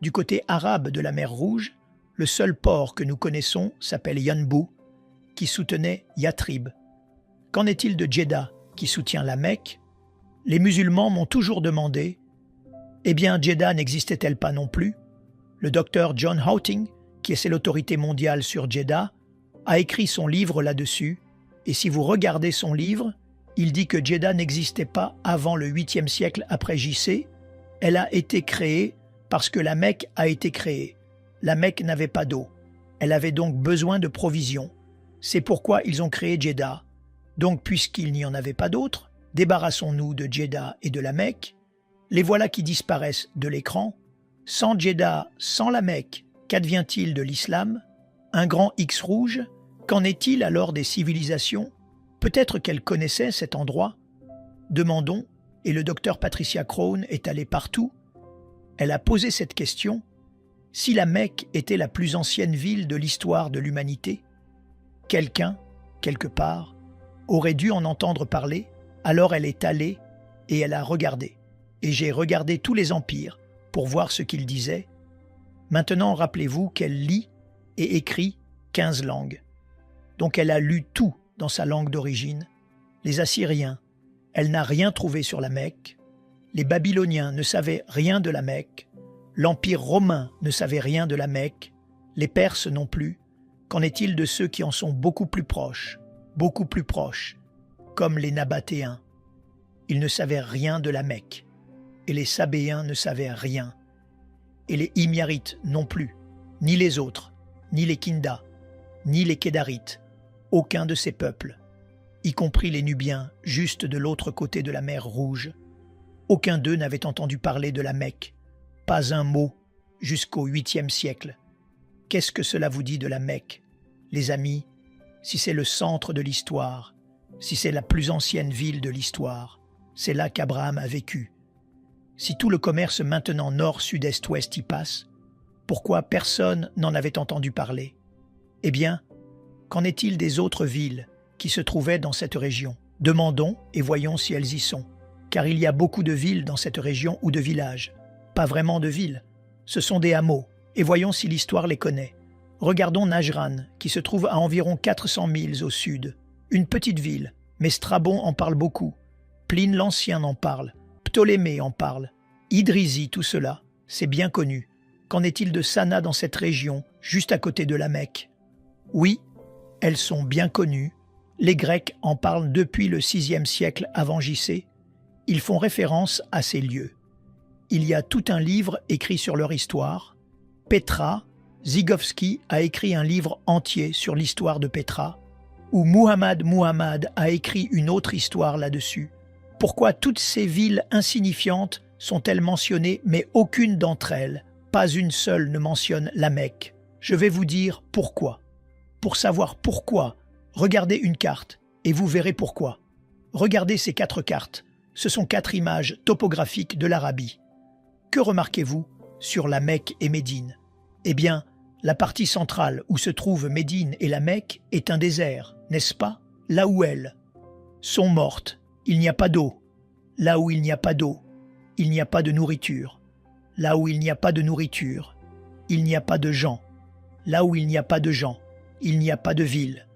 Du côté arabe de la mer Rouge, le seul port que nous connaissons s'appelle Yanbu, qui soutenait Yatrib. Qu'en est-il de Djeddah, qui soutient la Mecque? Les musulmans m'ont toujours demandé « Eh bien, Djeddah n'existait-elle pas non plus ?» Le docteur John Houting, qui est l'autorité mondiale sur Djeddah, a écrit son livre là-dessus, et si vous regardez son livre, il dit que Djeddah n'existait pas avant le 8e siècle après JC. Elle a été créée parce que la Mecque a été créée. La Mecque n'avait pas d'eau. Elle avait donc besoin de provisions. C'est pourquoi ils ont créé Djeddah. Donc, puisqu'il n'y en avait pas d'autres, débarrassons-nous de Djeddah et de la Mecque. Les voilà qui disparaissent de l'écran. Sans Djeddah, sans la Mecque, qu'advient-il de l'islam? Un grand X rouge? Qu'en est-il alors des civilisations? Peut-être qu'elle connaissait cet endroit. Demandons, et le docteur Patricia Crone est allée partout. Elle a posé cette question. Si la Mecque était la plus ancienne ville de l'histoire de l'humanité, quelqu'un, quelque part, aurait dû en entendre parler, alors elle est allée et elle a regardé. Et j'ai regardé tous les empires pour voir ce qu'ils disaient. Maintenant, rappelez-vous qu'elle lit et écrit 15 langues. Donc elle a lu tout dans sa langue d'origine. Les Assyriens, elle n'a rien trouvé sur la Mecque. Les Babyloniens ne savaient rien de la Mecque. L'Empire romain ne savait rien de la Mecque. Les Perses non plus. Qu'en est-il de ceux qui en sont beaucoup plus proches, comme les Nabatéens? Ils ne savaient rien de la Mecque. Et les Sabéens ne savaient rien. Et les Himyarites non plus, ni les autres, ni les Kinda, ni les Kédarites, aucun de ces peuples, y compris les Nubiens, juste de l'autre côté de la mer Rouge. Aucun d'eux n'avait entendu parler de la Mecque, pas un mot, jusqu'au 8e siècle. Qu'est-ce que cela vous dit de la Mecque, les amis? Si c'est le centre de l'histoire, si c'est la plus ancienne ville de l'histoire, c'est là qu'Abraham a vécu. Si tout le commerce maintenant nord, sud, est, ouest y passe, pourquoi personne n'en avait entendu parler? Eh bien, qu'en est-il des autres villes qui se trouvaient dans cette région? Demandons et voyons si elles y sont, car il y a beaucoup de villes dans cette région ou de villages. Pas vraiment de villes, ce sont des hameaux, et voyons si l'histoire les connaît. Regardons Najran, qui se trouve à environ 400 milles au sud. Une petite ville, mais Strabon en parle beaucoup. Pline l'Ancien en parle. Ptolémée en parle. Idrizi, tout cela, c'est bien connu. Qu'en est-il de Sana dans cette région, juste à côté de la Mecque? Oui, elles sont bien connues. Les Grecs en parlent depuis le 6e siècle avant JC. Ils font référence à ces lieux. Il y a tout un livre écrit sur leur histoire. Petra, Zygovski a écrit un livre entier sur l'histoire de Petra, où Muhammad a écrit une autre histoire là-dessus. Pourquoi toutes ces villes insignifiantes sont-elles mentionnées, mais aucune d'entre elles, pas une seule, ne mentionne la Mecque? Je vais vous dire pourquoi. Pour savoir pourquoi, regardez une carte et vous verrez pourquoi. Regardez ces 4 cartes. Ce sont 4 images topographiques de l'Arabie. Que remarquez-vous sur la Mecque et Médine? Eh bien, la partie centrale où se trouvent Médine et la Mecque est un désert, n'est-ce pas? Là où elles sont mortes, il n'y a pas d'eau. Là où il n'y a pas d'eau, il n'y a pas de nourriture. Là où il n'y a pas de nourriture, il n'y a pas de gens. Là où il n'y a pas de gens, il n'y a pas de ville.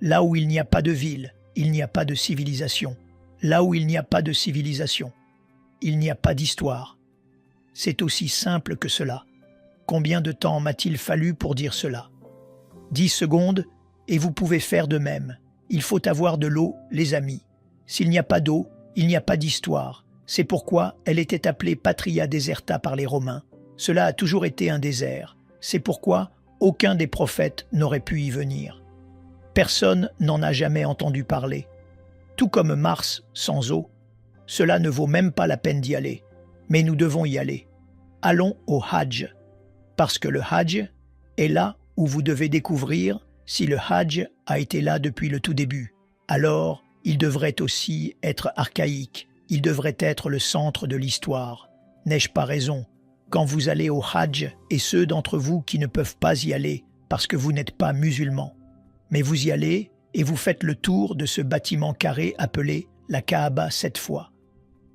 Là où il n'y a pas de ville, il n'y a pas de civilisation. Là où il n'y a pas de civilisation, il n'y a pas d'histoire. C'est aussi simple que cela. Combien de temps m'a-t-il fallu pour dire cela? 10 secondes, et vous pouvez faire de même. Il faut avoir de l'eau, les amis. S'il n'y a pas d'eau, il n'y a pas d'histoire. C'est pourquoi elle était appelée Patria Deserta par les Romains. Cela a toujours été un désert. C'est pourquoi aucun des prophètes n'aurait pu y venir. Personne n'en a jamais entendu parler. Tout comme Mars sans eau, cela ne vaut même pas la peine d'y aller. Mais nous devons y aller. Allons au Hajj. Parce que le Hajj est là où vous devez découvrir si le Hajj a été là depuis le tout début. Alors, il devrait aussi être archaïque. Il devrait être le centre de l'histoire. N'ai-je pas raison? Quand vous allez au Hajj, et ceux d'entre vous qui ne peuvent pas y aller parce que vous n'êtes pas musulmans, mais vous y allez et vous faites le tour de ce bâtiment carré appelé la Kaaba 7 fois.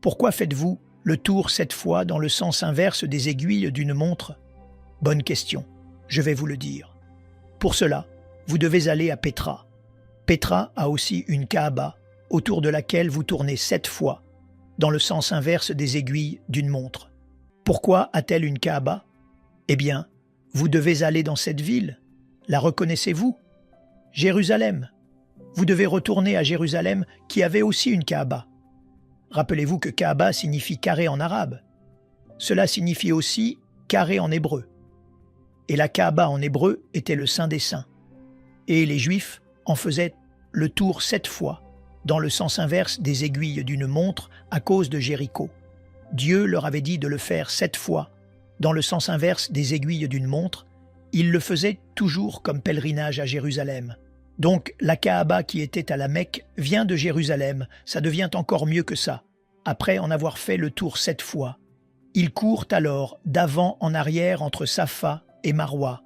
Pourquoi faites-vous le tour 7 fois dans le sens inverse des aiguilles d'une montre? Bonne question, je vais vous le dire. Pour cela, vous devez aller à Petra. Petra a aussi une Kaaba autour de laquelle vous tournez 7 fois dans le sens inverse des aiguilles d'une montre. Pourquoi a-t-elle une Kaaba? Eh bien, vous devez aller dans cette ville. La reconnaissez-vous? Jérusalem. Vous devez retourner à Jérusalem qui avait aussi une Kaaba. Rappelez-vous que Kaaba signifie carré en arabe. Cela signifie aussi carré en hébreu. Et la Kaaba en hébreu était le Saint des Saints. Et les Juifs en faisaient le tour 7 fois, dans le sens inverse des aiguilles d'une montre à cause de Jéricho. Dieu leur avait dit de le faire 7 fois, dans le sens inverse des aiguilles d'une montre. Ils le faisaient toujours comme pèlerinage à Jérusalem. Donc la Kaaba qui était à la Mecque vient de Jérusalem, ça devient encore mieux que ça. Après en avoir fait le tour 7 fois, ils courent alors d'avant en arrière entre Safa et Marwa,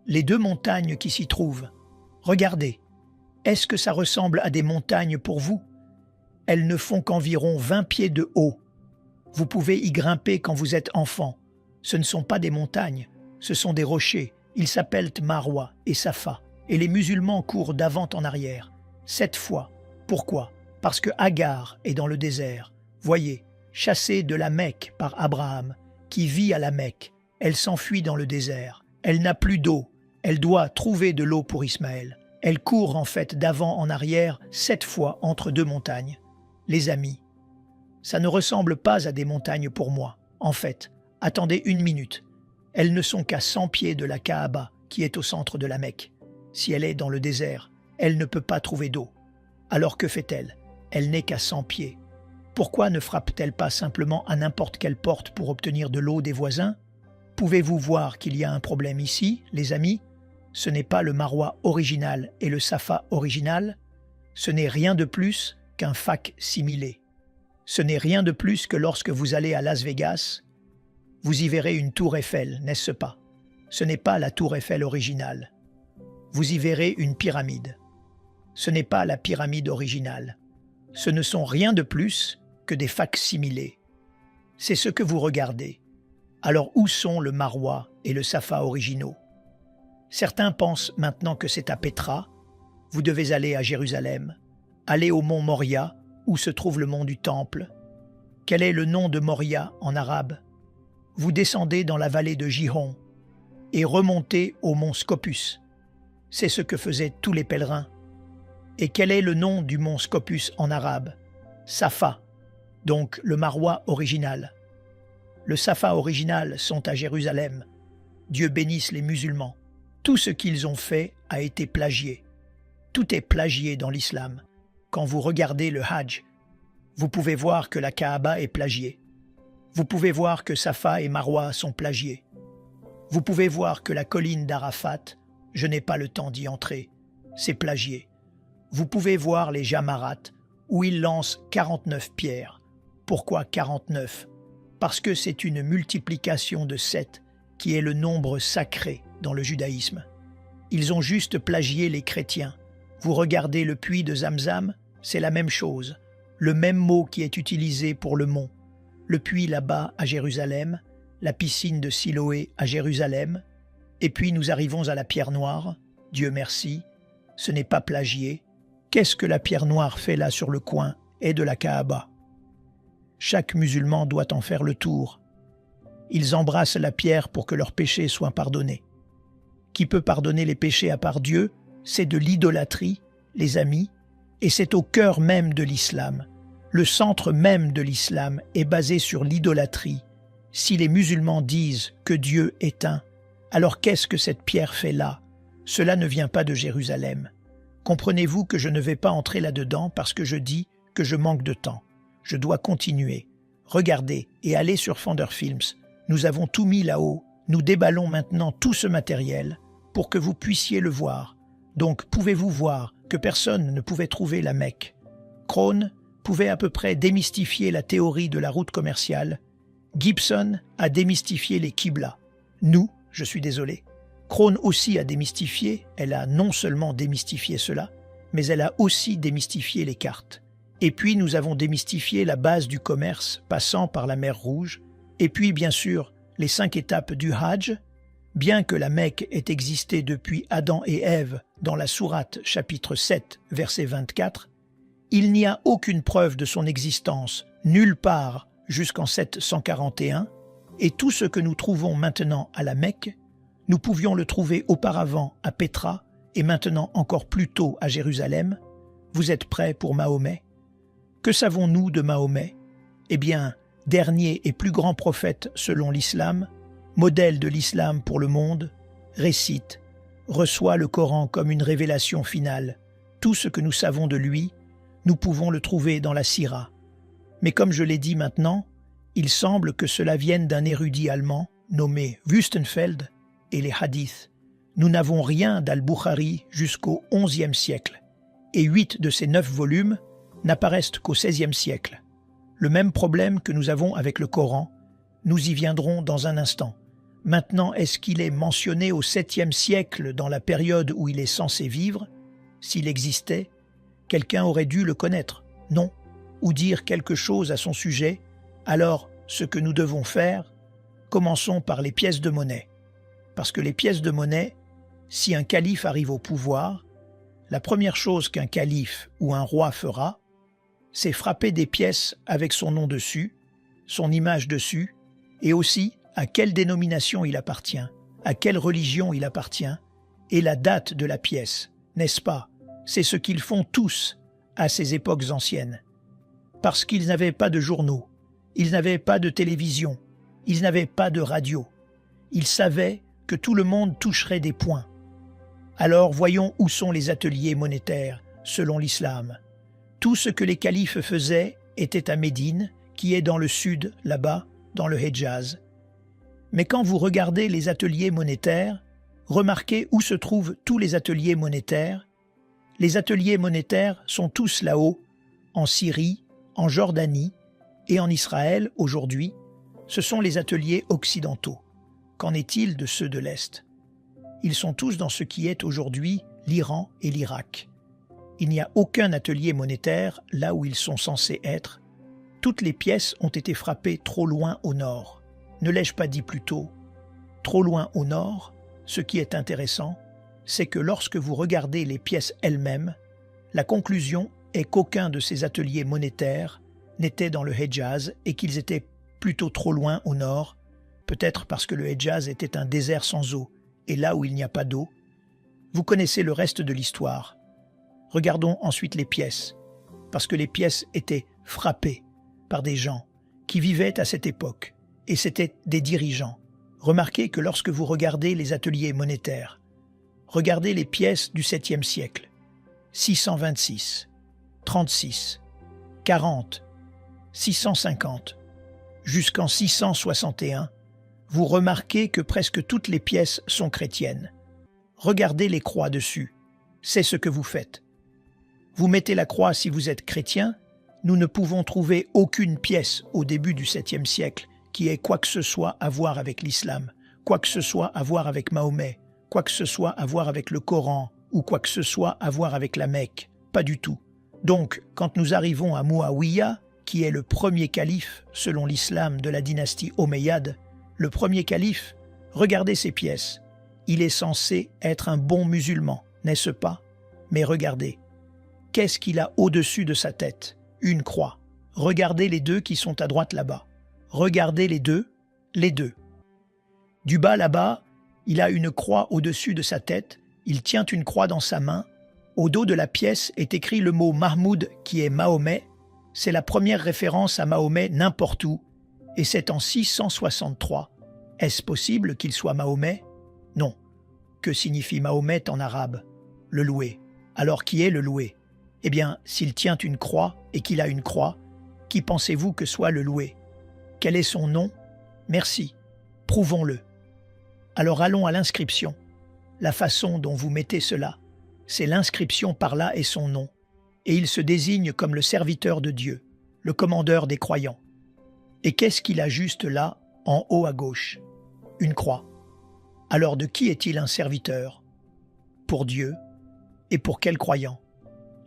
les 2 montagnes qui s'y trouvent. Regardez, est-ce que ça ressemble à des montagnes pour vous? Elles ne font qu'environ 20 pieds de haut. Vous pouvez y grimper quand vous êtes enfant. Ce ne sont pas des montagnes, ce sont des rochers. Ils s'appellent Marwa et Safa. Et les musulmans courent d'avant en arrière, 7 fois. Pourquoi? Parce que Agar est dans le désert. Voyez, chassée de la Mecque par Abraham, qui vit à la Mecque, elle s'enfuit dans le désert. Elle n'a plus d'eau. Elle doit trouver de l'eau pour Ismaël. Elle court en fait d'avant en arrière 7 fois entre 2 montagnes. Les amis, ça ne ressemble pas à des montagnes pour moi. En fait, attendez 1 minute. Elles ne sont qu'à 100 pieds de la Kaaba, qui est au centre de la Mecque. Si elle est dans le désert, elle ne peut pas trouver d'eau. Alors que fait-elle? Elle n'est qu'à 100 pieds. Pourquoi ne frappe-t-elle pas simplement à n'importe quelle porte pour obtenir de l'eau des voisins? Pouvez-vous voir qu'il y a un problème ici, les amis? Ce n'est pas le Marwa original et le Safa original. Ce n'est rien de plus qu'un fac-similé. Ce n'est rien de plus que lorsque vous allez à Las Vegas, vous y verrez une tour Eiffel, n'est-ce pas? Ce n'est pas la tour Eiffel originale. Vous y verrez une pyramide. Ce n'est pas la pyramide originale. Ce ne sont rien de plus que des fac-similés. C'est ce que vous regardez. Alors où sont le Marwa et le Safa originaux? Certains pensent maintenant que c'est à Petra. Vous devez aller à Jérusalem, aller au mont Moria, où se trouve le mont du Temple. Quel est le nom de Moria en arabe? Vous descendez dans la vallée de Gihon et remontez au mont Scopus. C'est ce que faisaient tous les pèlerins. Et quel est le nom du mont Scopus en arabe? Safa, donc le Marwa original. Le Safa original sont à Jérusalem. Dieu bénisse les musulmans. Tout ce qu'ils ont fait a été plagié. Tout est plagié dans l'islam. Quand vous regardez le Hajj, vous pouvez voir que la Kaaba est plagiée. Vous pouvez voir que Safa et Marwa sont plagiés. Vous pouvez voir que la colline d'Arafat, je n'ai pas le temps d'y entrer, c'est plagié. Vous pouvez voir les Jamarat, où ils lancent 49 pierres. Pourquoi 49? Parce que c'est une multiplication de 7, qui est le nombre sacré dans le judaïsme. Ils ont juste plagié les chrétiens. Vous regardez le puits de Zamzam, c'est la même chose. Le même mot qui est utilisé pour le mont. Le puits là-bas à Jérusalem, la piscine de Siloé à Jérusalem, et puis nous arrivons à la pierre noire. Dieu merci, ce n'est pas plagié. Qu'est-ce que la pierre noire fait là sur le coin et de la Kaaba? Chaque musulman doit en faire le tour. Ils embrassent la pierre pour que leurs péchés soient pardonnés. Qui peut pardonner les péchés à part Dieu? C'est de l'idolâtrie, les amis, et c'est au cœur même de l'islam. Le centre même de l'islam est basé sur l'idolâtrie. Si les musulmans disent que Dieu est un, alors qu'est-ce que cette pierre fait là? Cela ne vient pas de Jérusalem. Comprenez-vous que je ne vais pas entrer là-dedans parce que je dis que je manque de temps. Je dois continuer. Regardez et allez sur Fonder Films. Nous avons tout mis là-haut. Nous déballons maintenant tout ce matériel pour que vous puissiez le voir. Donc, pouvez-vous voir que personne ne pouvait trouver la Mecque? Crone pouvait à peu près démystifier la théorie de la route commerciale. Gibson a démystifié les Qibla. Nous, je suis désolé. Crone aussi a démystifié, elle a non seulement démystifié cela, mais elle a aussi démystifié les cartes. Et puis nous avons démystifié la base du commerce passant par la mer Rouge, et puis bien sûr les 5 étapes du Hajj. Bien que la Mecque ait existé depuis Adam et Ève dans la sourate chapitre 7, verset 24, il n'y a aucune preuve de son existence nulle part jusqu'en 741, et tout ce que nous trouvons maintenant à la Mecque, nous pouvions le trouver auparavant à Pétra et maintenant encore plus tôt à Jérusalem. Vous êtes prêts pour Mahomet? Que savons-nous de Mahomet? Eh bien, dernier et plus grand prophète selon l'islam, modèle de l'islam pour le monde, récite, reçoit le Coran comme une révélation finale. Tout ce que nous savons de lui, nous pouvons le trouver dans la Sira. Mais comme je l'ai dit maintenant, il semble que cela vienne d'un érudit allemand nommé Wüstenfeld et les hadiths. Nous n'avons rien d'Al-Bukhari jusqu'au XIe siècle, et 8 de ces 9 volumes n'apparaissent qu'au XVIe siècle. Le même problème que nous avons avec le Coran, nous y viendrons dans un instant. Maintenant, est-ce qu'il est mentionné au 7e siècle dans la période où il est censé vivre? S'il existait, quelqu'un aurait dû le connaître, non? Ou dire quelque chose à son sujet? Alors, ce que nous devons faire, commençons par les pièces de monnaie. Parce que les pièces de monnaie, si un calife arrive au pouvoir, la première chose qu'un calife ou un roi fera, c'est frapper des pièces avec son nom dessus, son image dessus, et aussi à quelle dénomination il appartient, à quelle religion il appartient, et la date de la pièce, n'est-ce pas? C'est ce qu'ils font tous à ces époques anciennes. Parce qu'ils n'avaient pas de journaux, ils n'avaient pas de télévision, ils n'avaient pas de radio. Ils savaient que tout le monde toucherait des points. Alors voyons où sont les ateliers monétaires, selon l'islam. Tout ce que les califes faisaient était à Médine, qui est dans le sud, là-bas, dans le Hedjaz. Mais quand vous regardez les ateliers monétaires, remarquez où se trouvent tous les ateliers monétaires. Les ateliers monétaires sont tous là-haut, en Syrie, en Jordanie et en Israël aujourd'hui. Ce sont les ateliers occidentaux. Qu'en est-il de ceux de l'Est? Ils sont tous dans ce qui est aujourd'hui l'Iran et l'Irak. Il n'y a aucun atelier monétaire là où ils sont censés être. Toutes les pièces ont été frappées trop loin au nord. Ne l'ai-je pas dit plus tôt? Trop loin au nord, ce qui est intéressant, c'est que lorsque vous regardez les pièces elles-mêmes, la conclusion est qu'aucun de ces ateliers monétaires n'était dans le Hedjaz et qu'ils étaient plutôt trop loin au nord, peut-être parce que le Hedjaz était un désert sans eau, et là où il n'y a pas d'eau. Vous connaissez le reste de l'histoire. Regardons ensuite les pièces, parce que les pièces étaient frappées par des gens qui vivaient à cette époque, et c'étaient des dirigeants. Remarquez que lorsque vous regardez les ateliers monétaires, regardez les pièces du 7e siècle, 626, 36, 40, 650, jusqu'en 661, vous remarquez que presque toutes les pièces sont chrétiennes. Regardez les croix dessus, c'est ce que vous faites. Vous mettez la croix si vous êtes chrétien. Nous ne pouvons trouver aucune pièce au début du 7e siècle qui ait quoi que ce soit à voir avec l'islam, quoi que ce soit à voir avec Mahomet, quoi que ce soit à voir avec le Coran ou quoi que ce soit à voir avec la Mecque. Pas du tout. Donc, quand nous arrivons à Muawiyya, qui est le premier calife selon l'islam de la dynastie Omeyyade, le premier calife, regardez ces pièces. Il est censé être un bon musulman, n'est-ce pas? Mais regardez. Qu'est-ce qu'il a au-dessus de sa tête? Une croix. Regardez les deux qui sont à droite là-bas. Regardez les deux. Les deux. Du bas là-bas, il a une croix au-dessus de sa tête, il tient une croix dans sa main. Au dos de la pièce est écrit le mot Mahmoud qui est Mahomet. C'est la première référence à Mahomet n'importe où, et c'est en 663. Est-ce possible qu'il soit Mahomet? Non. Que signifie Mahomet en arabe? Le loué. Alors qui est le loué? Eh bien, s'il tient une croix et qu'il a une croix, qui pensez-vous que soit le loué? Quel est son nom? Merci. Prouvons-le. Alors allons à l'inscription. La façon dont vous mettez cela, c'est l'inscription par là et son nom, et il se désigne comme le serviteur de Dieu, le commandeur des croyants. Et qu'est-ce qu'il a juste là, en haut à gauche? Une croix. Alors de qui est-il un serviteur? Pour Dieu. Et pour quels croyants?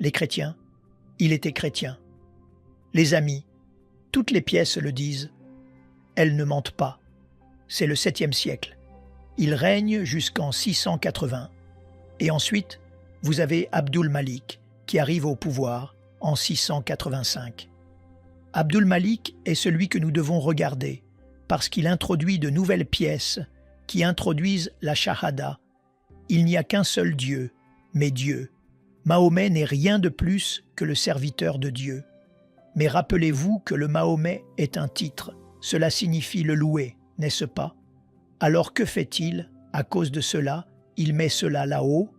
Les chrétiens. Il était chrétien. Les amis, toutes les pièces le disent. Elles ne mentent pas. C'est le 7e siècle. Il règne jusqu'en 680. Et ensuite, vous avez Abdul Malik qui arrive au pouvoir en 685. Abdul Malik est celui que nous devons regarder parce qu'il introduit de nouvelles pièces qui introduisent la shahada. Il n'y a qu'un seul Dieu, mais Dieu. Mahomet n'est rien de plus que le serviteur de Dieu. Mais rappelez-vous que le Mahomet est un titre. Cela signifie le louer, n'est-ce pas? Alors que fait-il? À cause de cela, il met cela là-haut.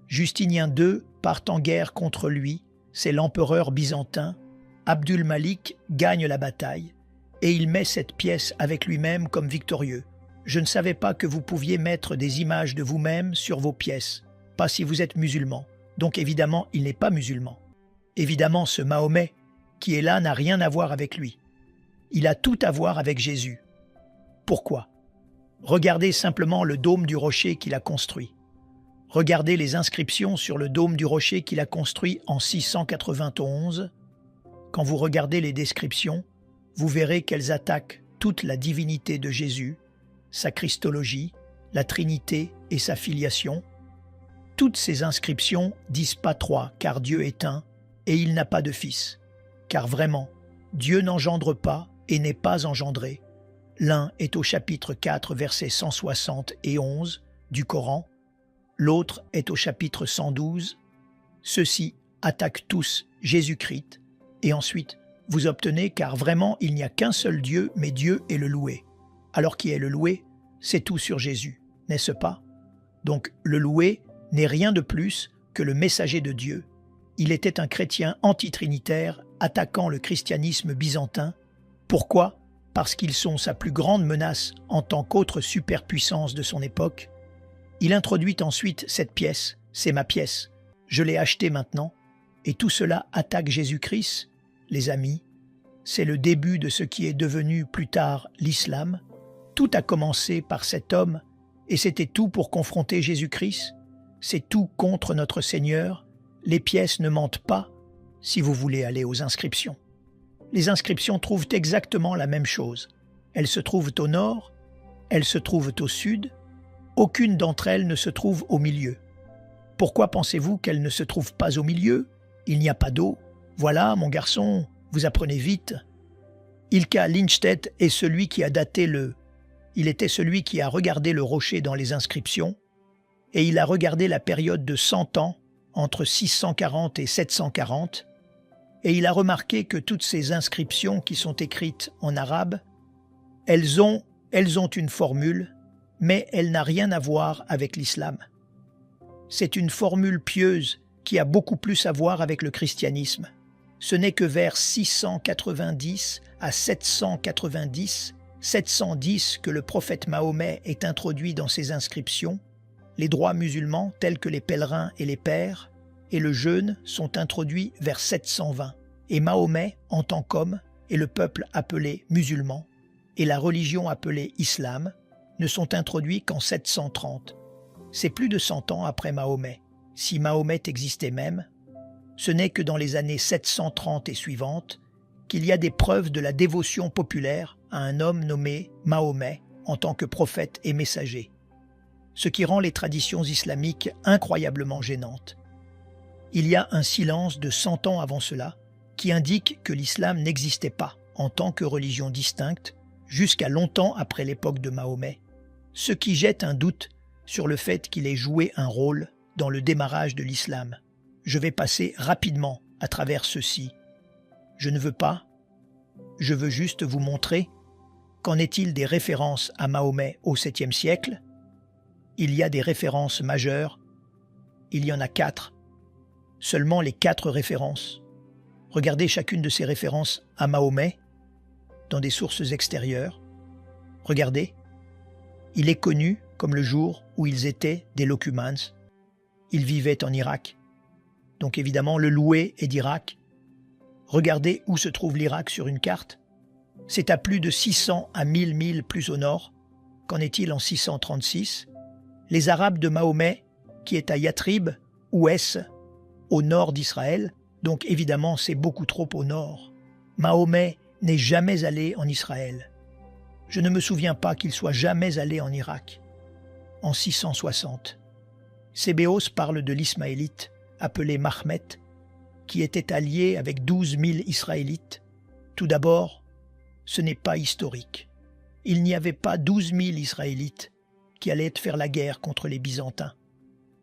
Justinien II part en guerre contre lui, c'est l'empereur byzantin. Abdul Malik gagne la bataille et il met cette pièce avec lui-même comme victorieux. Je ne savais pas que vous pouviez mettre des images de vous-même sur vos pièces, pas si vous êtes musulman. Donc évidemment, il n'est pas musulman. Évidemment, ce Mahomet qui est là n'a rien à voir avec lui. Il a tout à voir avec Jésus. Pourquoi? Regardez simplement le dôme du rocher qu'il a construit. Regardez les inscriptions sur le dôme du rocher qu'il a construit en 691. Quand vous regardez les descriptions, vous verrez qu'elles attaquent toute la divinité de Jésus, sa christologie, la Trinité et sa filiation. Toutes ces inscriptions disent pas trois, car Dieu est un, et il n'a pas de fils. Car vraiment, Dieu n'engendre pas et n'est pas engendré. L'un est au chapitre 4, versets 160 et 11 du Coran, l'autre est au chapitre 112. Ceux-ci attaquent tous Jésus-Christ, et ensuite vous obtenez car vraiment il n'y a qu'un seul Dieu, mais Dieu est le loué. Alors qui est le loué? C'est tout sur Jésus, n'est-ce pas? Donc le loué n'est rien de plus que le messager de Dieu. Il était un chrétien antitrinitaire attaquant le christianisme byzantin. Pourquoi? Parce qu'ils sont sa plus grande menace en tant qu'autre superpuissance de son époque. Il introduit ensuite cette pièce, c'est ma pièce, je l'ai achetée maintenant, et tout cela attaque Jésus-Christ. Les amis, c'est le début de ce qui est devenu plus tard l'islam. Tout a commencé par cet homme, et c'était tout pour confronter Jésus-Christ. C'est tout contre notre Seigneur. Les pièces ne mentent pas, si vous voulez aller aux inscriptions. Les inscriptions trouvent exactement la même chose. Elles se trouvent au nord, elles se trouvent au sud, aucune d'entre elles ne se trouve au milieu. Pourquoi pensez-vous qu'elles ne se trouvent pas au milieu? Il n'y a pas d'eau. Voilà, mon garçon, vous apprenez vite. Ilka Lindstedt est celui qui a daté le... Il était celui qui a regardé le rocher dans les inscriptions, et il a regardé la période de 100 ans, entre 640 et 740, et il a remarqué que toutes ces inscriptions qui sont écrites en arabe, elles ont une formule, mais elle n'a rien à voir avec l'islam. C'est une formule pieuse qui a beaucoup plus à voir avec le christianisme. Ce n'est que vers 690 à 790, 710 que le prophète Mahomet est introduit dans ses inscriptions. Les droits musulmans tels que les pèlerins et les pères et le jeûne sont introduits vers 720. Et Mahomet, en tant qu'homme, et le peuple appelé musulman, et la religion appelée islam, ne sont introduits qu'en 730. C'est plus de 100 ans après Mahomet. Si Mahomet existait même, ce n'est que dans les années 730 et suivantes qu'il y a des preuves de la dévotion populaire à un homme nommé Mahomet en tant que prophète et messager, ce qui rend les traditions islamiques incroyablement gênantes. Il y a un silence de 100 ans avant cela qui indique que l'islam n'existait pas en tant que religion distincte jusqu'à longtemps après l'époque de Mahomet, ce qui jette un doute sur le fait qu'il ait joué un rôle dans le démarrage de l'islam. Je vais passer rapidement à travers ceci. Je veux juste vous montrer. Qu'en est-il des références à Mahomet au 7e siècle? Il y a des références majeures. Il y en a 4. Seulement les 4 références. Regardez chacune de ces références à Mahomet dans des sources extérieures. Regardez. Il est connu comme le jour où ils étaient des Locumans. Ils vivaient en Irak. Donc évidemment, le loué est d'Irak. Regardez où se trouve l'Irak sur une carte. C'est à plus de 600 à 1000 milles plus au nord. Qu'en est-il en 636? Les Arabes de Mahomet, qui est à Yatrib, ou est-ce au nord d'Israël? Donc évidemment, c'est beaucoup trop au nord. Mahomet n'est jamais allé en Israël. Je ne me souviens pas qu'il soit jamais allé en Irak. En 660. Sébéos parle de l'Ismaélite, appelé Mahmet, qui était allié avec 12 000 Israélites. Tout d'abord, ce n'est pas historique. Il n'y avait pas 12 000 Israélites qui allaient faire la guerre contre les Byzantins.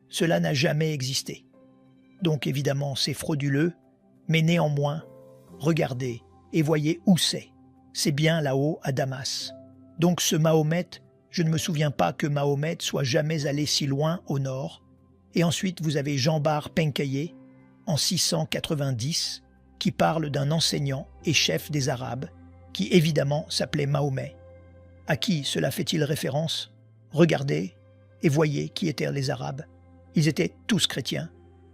Cela n'a jamais existé. Donc évidemment, c'est frauduleux, mais néanmoins, regardez et voyez où c'est. C'est bien là-haut à Damas. Donc ce Mahomet, je ne me souviens pas que Mahomet soit jamais allé si loin au nord. Et ensuite, vous avez Jean-Bar Penkaye, en 690, qui parle d'un enseignant et chef des Arabes, qui évidemment s'appelait Mahomet. À qui cela fait-il référence? Regardez et voyez qui étaient les Arabes. Ils étaient tous chrétiens,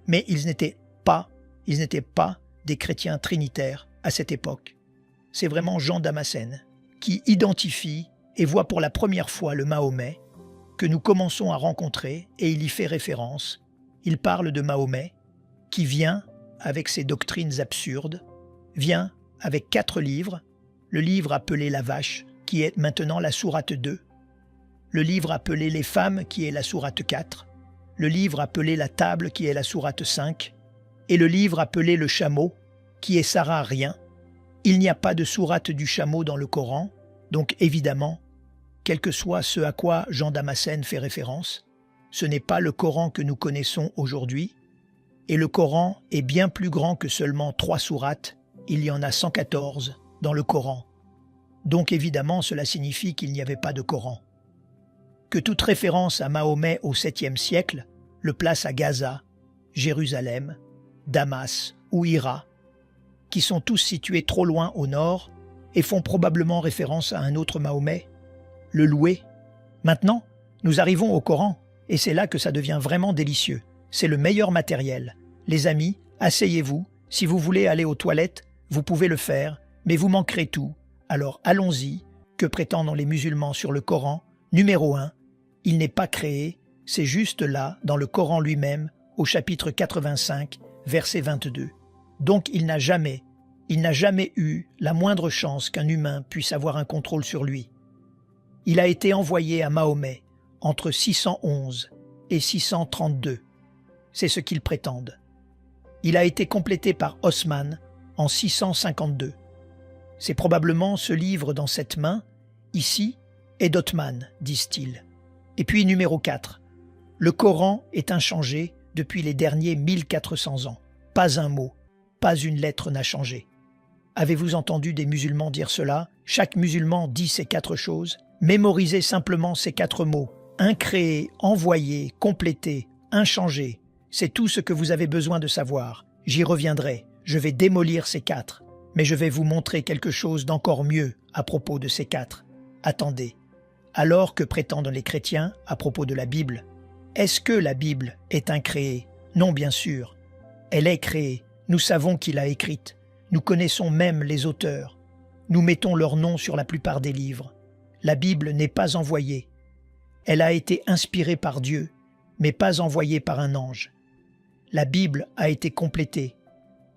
mais ils n'étaient pas des chrétiens trinitaires à cette époque. C'est vraiment Jean Damascène qui identifie et voit pour la première fois le Mahomet que nous commençons à rencontrer, et il y fait référence. Il parle de Mahomet qui vient avec ses doctrines absurdes, vient avec 4 livres, le livre appelé La Vache, qui est maintenant la sourate 2, le livre appelé Les Femmes, qui est la sourate 4, le livre appelé La Table, qui est la sourate 5, et le livre appelé Le Chameau, qui est Sarah rien. Il n'y a pas de sourate du chameau dans le Coran, donc évidemment, quel que soit ce à quoi Jean Damascène fait référence, ce n'est pas le Coran que nous connaissons aujourd'hui, et le Coran est bien plus grand que seulement 3 sourates, il y en a 114 dans le Coran. Donc évidemment, cela signifie qu'il n'y avait pas de Coran. Que toute référence à Mahomet au 7e siècle le place à Gaza, Jérusalem, Damas ou Hira, qui sont tous situés trop loin au nord et font probablement référence à un autre Mahomet, le loué. Maintenant, nous arrivons au Coran, et c'est là que ça devient vraiment délicieux. C'est le meilleur matériel. Les amis, asseyez-vous. Si vous voulez aller aux toilettes, vous pouvez le faire, mais vous manquerez tout. Alors allons-y. Que prétendent les musulmans sur le Coran? Numéro 1, il n'est pas créé, c'est juste là, dans le Coran lui-même, au chapitre 85, verset 22. Donc il n'a jamais eu la moindre chance qu'un humain puisse avoir un contrôle sur lui. Il a été envoyé à Mahomet entre 611 et 632. C'est ce qu'ils prétendent. Il a été complété par Osman en 652. C'est probablement ce livre dans cette main, ici, est d'Othman, disent-ils. Et puis numéro 4. Le Coran est inchangé depuis les derniers 1400 ans. Pas un mot, pas une lettre n'a changé. Avez-vous entendu des musulmans dire cela? Chaque musulman dit ces 4 choses. Mémorisez simplement ces 4 mots. Incréé, envoyé, complété, inchangé. C'est tout ce que vous avez besoin de savoir. J'y reviendrai. Je vais démolir ces 4. Mais je vais vous montrer quelque chose d'encore mieux à propos de ces 4. Attendez. Alors que prétendent les chrétiens à propos de la Bible? Est-ce que la Bible est incréée? Non, bien sûr. Elle est créée. Nous savons qui l'a écrite. Nous connaissons même les auteurs. Nous mettons leur nom sur la plupart des livres. La Bible n'est pas envoyée. Elle a été inspirée par Dieu, mais pas envoyée par un ange. La Bible a été complétée.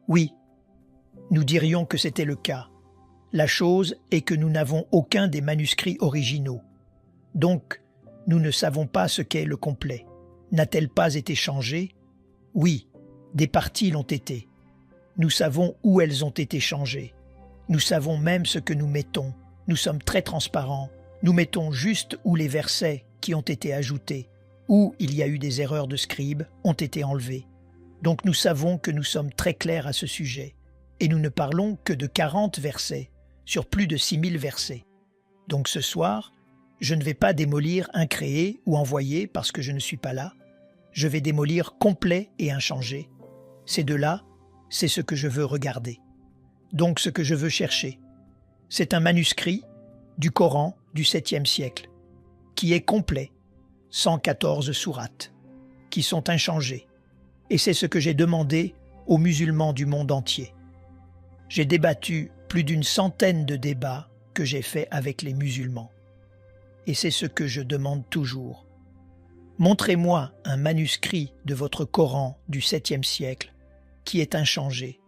Oui, nous dirions que c'était le cas. La chose est que nous n'avons aucun des manuscrits originaux. Donc, nous ne savons pas ce qu'est le complet. N'a-t-elle pas été changée? Oui, des parties l'ont été. Nous savons où elles ont été changées. Nous savons même ce que nous mettons. Nous sommes très transparents. Nous mettons juste où les versets qui ont été ajoutés, où il y a eu des erreurs de scribe, ont été enlevés. Donc nous savons que nous sommes très clairs à ce sujet. Et nous ne parlons que de 40 versets, sur plus de 6000 versets. Donc ce soir, je ne vais pas démolir incréé ou envoyé parce que je ne suis pas là. Je vais démolir complet et inchangé. Ces deux-là, c'est ce que je veux regarder. Donc ce que je veux chercher, c'est un manuscrit du Coran du 7e siècle, qui est complet, 114 sourates, qui sont inchangées. Et c'est ce que j'ai demandé aux musulmans du monde entier. J'ai débattu plus d'une centaine de débats que j'ai faits avec les musulmans. Et c'est ce que je demande toujours. Montrez-moi un manuscrit de votre Coran du 7e siècle qui est inchangé,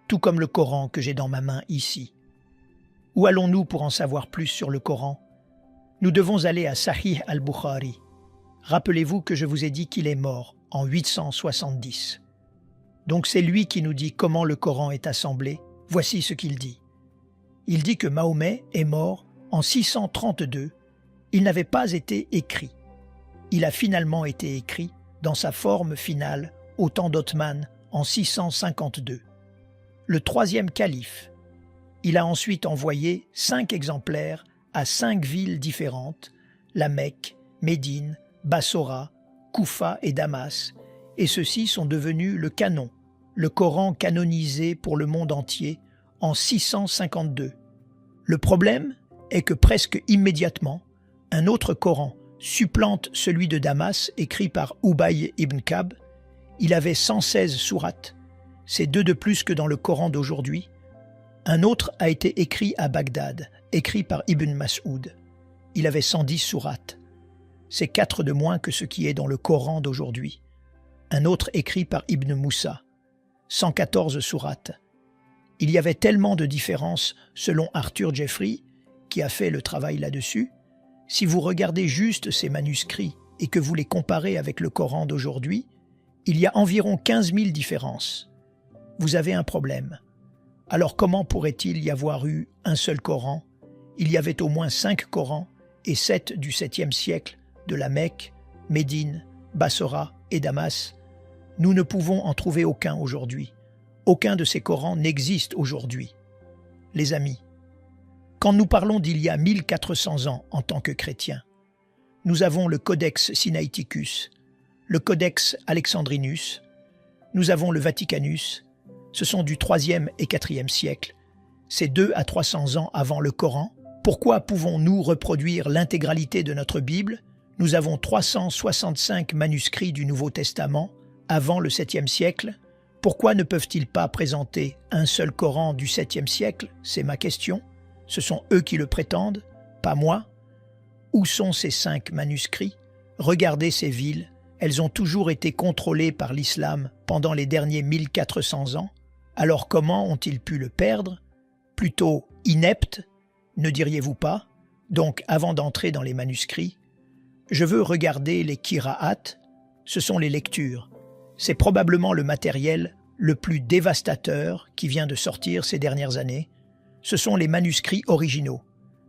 tout comme le Coran que j'ai dans ma main ici. Où allons-nous pour en savoir plus sur le Coran? Nous devons aller à Sahih al-Bukhari. Rappelez-vous que je vous ai dit qu'il est mort en 870. Donc c'est lui qui nous dit comment le Coran est assemblé. Voici ce qu'il dit. Il dit que Mahomet est mort en 632. Il n'avait pas été écrit. Il a finalement été écrit dans sa forme finale au temps d'Othman en 652. Le troisième calife. Il a ensuite envoyé 5 exemplaires à 5 villes différentes, la Mecque, Médine, Bassora, Koufa et Damas, et ceux-ci sont devenus le canon, le Coran canonisé pour le monde entier en 652. Le problème est que presque immédiatement, un autre Coran supplante celui de Damas écrit par Ubay ibn Kab. Il avait 116 sourates, c'est 2 de plus que dans le Coran d'aujourd'hui. Un autre a été écrit à Bagdad, écrit par Ibn Mas'ud. Il avait 110 sourates. C'est 4 de moins que ce qui est dans le Coran d'aujourd'hui. Un autre écrit par Ibn Moussa, 114 sourates. Il y avait tellement de différences selon Arthur Jeffrey, qui a fait le travail là-dessus. Si vous regardez juste ces manuscrits et que vous les comparez avec le Coran d'aujourd'hui, il y a environ 15 000 différences. Vous avez un problème. Alors comment pourrait-il y avoir eu un seul Coran? Il y avait au moins 5 Corans et 7 du 7e siècle de la Mecque, Médine, Bassora et Damas. Nous ne pouvons en trouver aucun aujourd'hui. Aucun de ces Corans n'existe aujourd'hui. Les amis, quand nous parlons d'il y a 1400 ans en tant que chrétiens, nous avons le Codex Sinaiticus, le Codex Alexandrinus, nous avons le Vaticanus. Ce sont du 3e et 4e siècle. C'est 2 à 300 ans avant le Coran. Pourquoi pouvons-nous reproduire l'intégralité de notre Bible? Nous avons 365 manuscrits du Nouveau Testament avant le 7e siècle. Pourquoi ne peuvent-ils pas présenter un seul Coran du 7e siècle? C'est ma question. Ce sont eux qui le prétendent, pas moi. Où sont ces 5 manuscrits? Regardez ces villes. Elles ont toujours été contrôlées par l'islam pendant les derniers 1400 ans. Alors comment ont-ils pu le perdre? Plutôt ineptes, ne diriez-vous pas? Donc avant d'entrer dans les manuscrits, je veux regarder les qira'at, ce sont les lectures. C'est probablement le matériel le plus dévastateur qui vient de sortir ces dernières années. Ce sont les manuscrits originaux.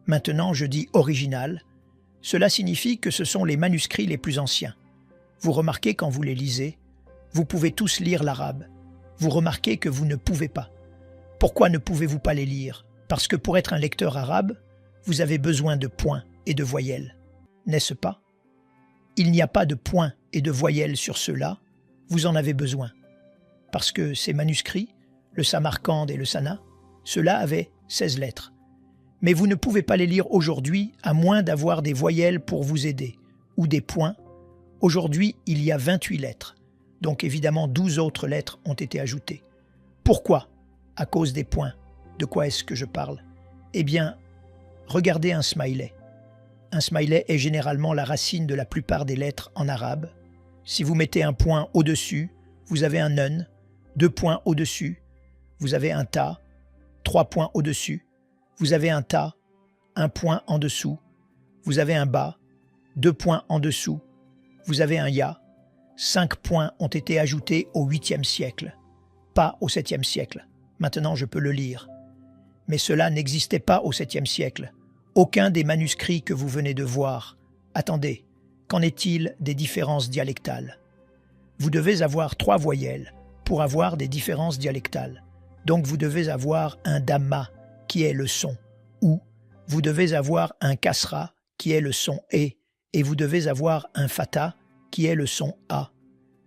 Maintenant je dis original. Cela signifie que ce sont les manuscrits les plus anciens. Vous remarquez quand vous les lisez, vous pouvez tous lire l'arabe. Vous remarquez que vous ne pouvez pas. Pourquoi ne pouvez-vous pas les lire? Parce que pour être un lecteur arabe, vous avez besoin de points et de voyelles, n'est-ce pas? Il n'y a pas de points et de voyelles sur ceux-là, vous en avez besoin. Parce que ces manuscrits, le Samarcande et le Sana, ceux-là avaient 16 lettres. Mais vous ne pouvez pas les lire aujourd'hui à moins d'avoir des voyelles pour vous aider, ou des points. Aujourd'hui, il y a 28 lettres. Donc évidemment 12 autres lettres ont été ajoutées. Pourquoi? À cause des points. De quoi est-ce que je parle? Eh bien, regardez un smiley. Un smiley est généralement la racine de la plupart des lettres en arabe. Si vous mettez un point au-dessus, vous avez un nun, 2 points au-dessus, vous avez un ta, 3 points au-dessus, vous avez un ta, 1 point en dessous, vous avez un ba, 2 points en dessous, vous avez un ya. 5 points ont été ajoutés au 8e siècle, pas au 7e siècle. Maintenant, je peux le lire. Mais cela n'existait pas au 7e siècle. Aucun des manuscrits que vous venez de voir. Attendez, qu'en est-il des différences dialectales? Vous devez avoir 3 voyelles pour avoir des différences dialectales. Donc vous devez avoir un dhamma qui est le son ou vous devez avoir un kasra qui est le son et vous devez avoir un fatha qui est le son a.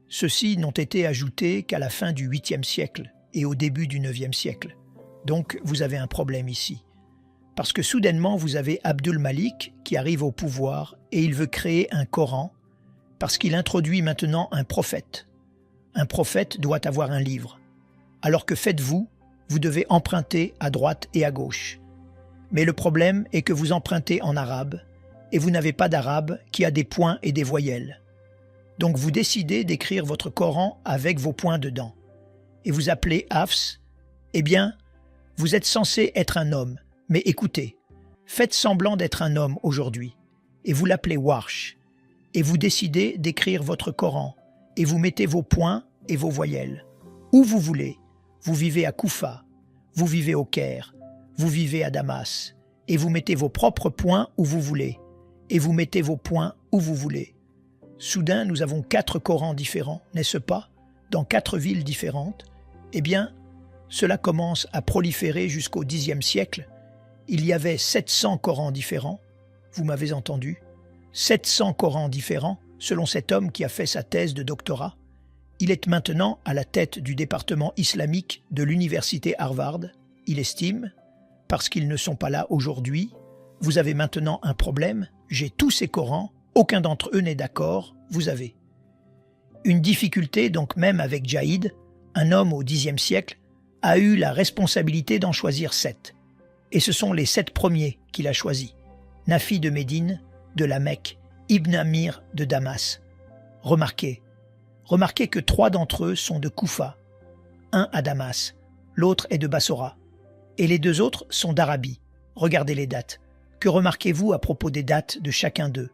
Ceux-ci n'ont été ajoutés qu'à la fin du 8e siècle et au début du 9e siècle. Donc vous avez un problème ici. Parce que soudainement vous avez Abdul Malik qui arrive au pouvoir et il veut créer un Coran parce qu'il introduit maintenant un prophète. Un prophète doit avoir un livre. Alors que faites-vous? Vous devez emprunter à droite et à gauche. Mais le problème est que vous empruntez en arabe et vous n'avez pas d'arabe qui a des points et des voyelles. Donc vous décidez d'écrire votre Coran avec vos points dedans. Et vous appelez Hafs. Eh bien, vous êtes censé être un homme. Mais écoutez, faites semblant d'être un homme aujourd'hui. Et vous l'appelez Warsh. Et vous décidez d'écrire votre Coran. Et vous mettez vos points et vos voyelles. Où vous voulez. Vous vivez à Koufa. Vous vivez au Caire. Vous vivez à Damas. Et vous mettez vos propres points où vous voulez. Et vous mettez vos points où vous voulez. Soudain, nous avons 4 Corans différents, n'est-ce pas, dans 4 villes différentes. Eh bien, cela commence à proliférer jusqu'au Xe siècle. Il y avait 700 Corans différents, vous m'avez entendu, 700 Corans différents, selon cet homme qui a fait sa thèse de doctorat. Il est maintenant à la tête du département islamique de l'université Harvard. Il estime, parce qu'ils ne sont pas là aujourd'hui, vous avez maintenant un problème, j'ai tous ces Corans, aucun d'entre eux n'est d'accord, vous avez. Une difficulté donc même avec Jaïd, un homme au Xe siècle, a eu la responsabilité d'en choisir 7. Et ce sont les 7 premiers qu'il a choisis. Nafi de Médine, de la Mecque, Ibn Amir de Damas. Remarquez que 3 d'entre eux sont de Koufa, un à Damas, l'autre est de Bassora, et les 2 autres sont d'Arabie. Regardez les dates. Que remarquez-vous à propos des dates de chacun d'eux?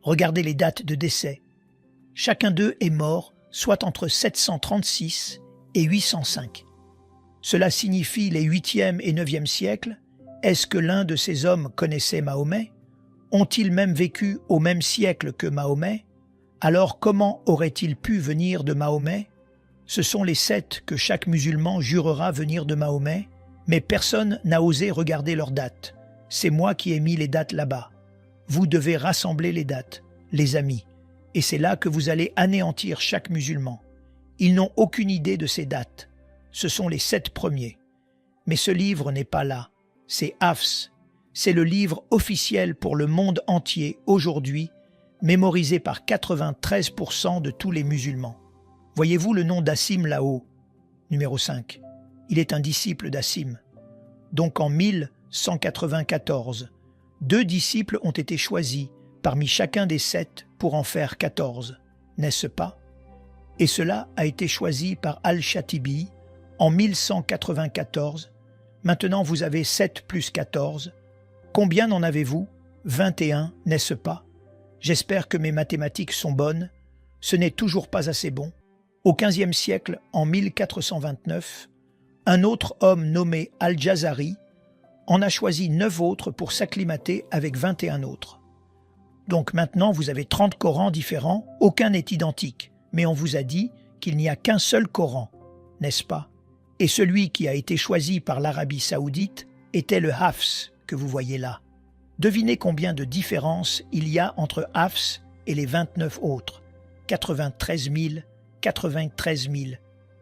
Regardez les dates de décès. Chacun d'eux est mort soit entre 736 et 805. Cela signifie les 8e et 9e siècles. Est-ce que l'un de ces hommes connaissait Mahomet? Ont-ils même vécu au même siècle que Mahomet? Alors comment aurait-il pu venir de Mahomet? Ce sont les 7 que chaque musulman jurera venir de Mahomet, mais personne n'a osé regarder leurs dates. C'est moi qui ai mis les dates là-bas. Vous devez rassembler les dates, les amis, et c'est là que vous allez anéantir chaque musulman. Ils n'ont aucune idée de ces dates. Ce sont les 7 premiers. Mais ce livre n'est pas là. C'est Hafs. C'est le livre officiel pour le monde entier aujourd'hui, mémorisé par 93% de tous les musulmans. Voyez-vous le nom d'Assim là-haut? Numéro 5. Il est un disciple d'Assim. Donc en 1194, 2 disciples ont été choisis parmi chacun des 7 pour en faire 14, n'est-ce pas? Et cela a été choisi par Al-Shatibi en 1194. Maintenant vous avez 7 plus 14. Combien en avez-vous? 21, n'est-ce pas? J'espère que mes mathématiques sont bonnes. Ce n'est toujours pas assez bon. Au XVe siècle, en 1429, un autre homme nommé Al-Jazari en a choisi 9 autres pour s'acclimater avec 21 autres. Donc maintenant, vous avez 30 Corans différents, aucun n'est identique, mais on vous a dit qu'il n'y a qu'un seul Coran, n'est-ce pas? Et celui qui a été choisi par l'Arabie saoudite était le Hafs que vous voyez là. Devinez combien de différences il y a entre Hafs et les 29 autres. 93 000, 93 000.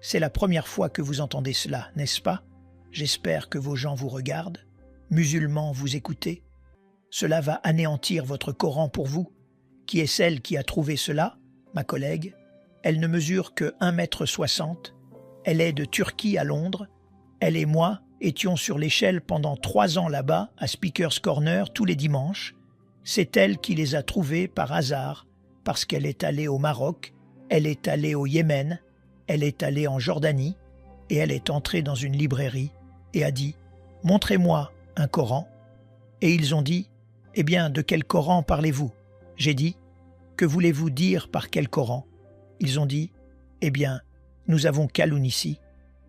C'est la première fois que vous entendez cela, n'est-ce pas? J'espère que vos gens vous regardent. Musulmans, vous écoutez. Cela va anéantir votre Coran pour vous. Qui est celle qui a trouvé cela? Ma collègue. Elle ne mesure que 1,60 m. Elle est de Turquie à Londres. Elle et moi étions sur l'échelle pendant 3 ans là-bas, à Speaker's Corner, tous les dimanches. C'est elle qui les a trouvés par hasard, parce qu'elle est allée au Maroc, elle est allée au Yémen, elle est allée en Jordanie, et elle est entrée dans une librairie et a dit « Montrez-moi un Coran ». Et ils ont dit « Eh bien, de quel Coran parlez-vous » J'ai dit « Que voulez-vous dire par quel Coran » Ils ont dit « Eh bien, nous avons Kaloun ici,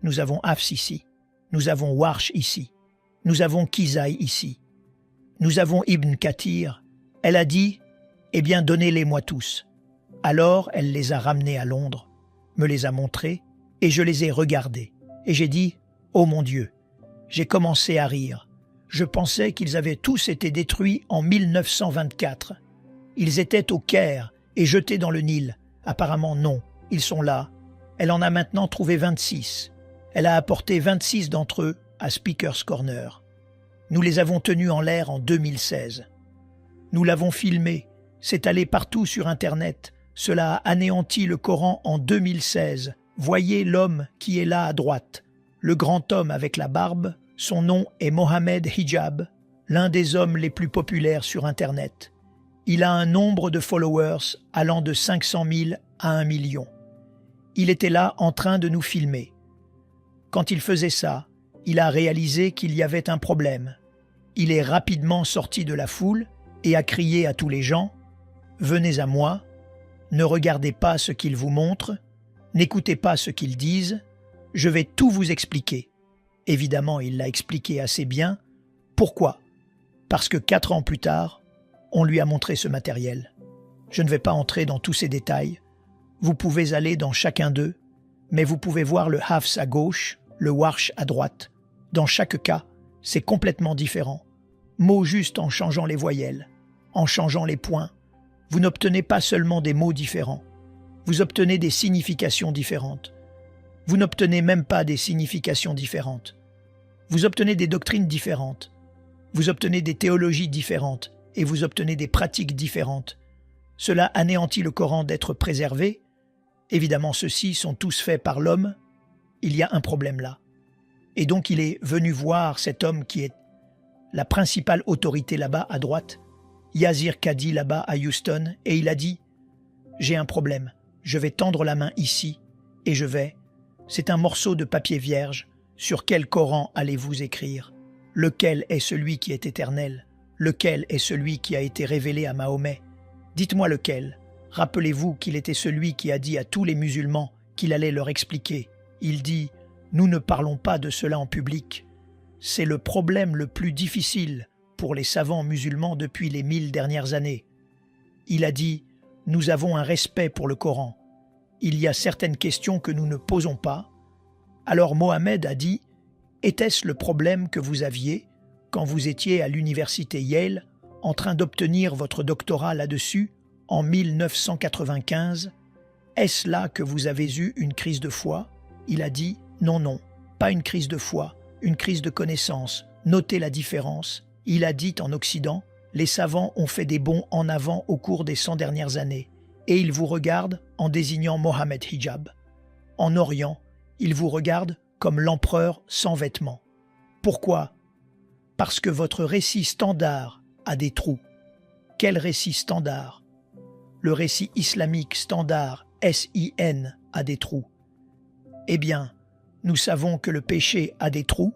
nous avons Hafs ici, nous avons Warsh ici, nous avons Kisaï ici. » Nous avons Ibn Kathir. Elle a dit, eh bien donnez-les-moi tous. Alors elle les a ramenés à Londres, me les a montrés, et je les ai regardés. Et j'ai dit, oh mon Dieu, j'ai commencé à rire. Je pensais qu'ils avaient tous été détruits en 1924. Ils étaient au Caire et jetés dans le Nil. Apparemment non, ils sont là. Elle en a maintenant trouvé 26. Elle a apporté 26 d'entre eux à Speaker's Corner. Nous les avons tenus en l'air en 2016. Nous l'avons filmé, c'est allé partout sur Internet. Cela a anéanti le Coran en 2016. Voyez l'homme qui est là à droite. Le grand homme avec la barbe, son nom est Mohammed Hijab, l'un des hommes les plus populaires sur Internet. Il a un nombre de followers allant de 500 000 à 1 million. Il était là en train de nous filmer. Quand il faisait ça, il a réalisé qu'il y avait un problème. Il est rapidement sorti de la foule et a crié à tous les gens « Venez à moi, ne regardez pas ce qu'ils vous montrent, n'écoutez pas ce qu'ils disent, je vais tout vous expliquer. » Évidemment, il l'a expliqué assez bien. Pourquoi? Parce que 4 ans plus tard, on lui a montré ce matériel. Je ne vais pas entrer dans tous ces détails. Vous pouvez aller dans chacun d'eux, mais vous pouvez voir le Hafs à gauche, le Warsh à droite. Dans chaque cas, c'est complètement différent. Mot juste en changeant les voyelles, en changeant les points. Vous n'obtenez pas seulement des mots différents, vous obtenez des significations différentes. Vous n'obtenez même pas des significations différentes. Vous obtenez des doctrines différentes. Vous obtenez des théologies différentes et vous obtenez des pratiques différentes. Cela anéantit le Coran d'être préservé. Évidemment, ceux-ci sont tous faits par l'homme. Il y a un problème là. Et donc il est venu voir cet homme qui est la principale autorité là-bas à droite, Yazir Kadi là-bas à Houston, et il a dit « J'ai un problème, je vais tendre la main ici et je vais... » C'est un morceau de papier vierge. Sur quel Coran allez-vous écrire? Lequel est celui qui est éternel? Lequel est celui qui a été révélé à Mahomet? Dites-moi lequel. Rappelez-vous qu'il était celui qui a dit à tous les musulmans qu'il allait leur expliquer. Il dit « Nous ne parlons pas de cela en public. » C'est le problème le plus difficile pour les savants musulmans depuis les 1000 dernières années. Il a dit « Nous avons un respect pour le Coran. Il y a certaines questions que nous ne posons pas. » Alors Mohammed a dit « Était-ce le problème que vous aviez quand vous étiez à l'université Yale en train d'obtenir votre doctorat là-dessus en 1995 ? Est-ce là que vous avez eu une crise de foi ?» Il a dit « Non, non, pas une crise de foi, une crise de connaissance. Notez la différence. » Il a dit en Occident « Les savants ont fait des bonds en avant au cours des 100 dernières années. » Et ils vous regardent en désignant Mohammed Hijab. En Orient, ils vous regardent comme l'empereur sans vêtements. Pourquoi? Parce que votre récit standard a des trous. Quel récit standard? Le récit islamique standard, S-I-N, a des trous. Eh bien, nous savons que le péché a des trous,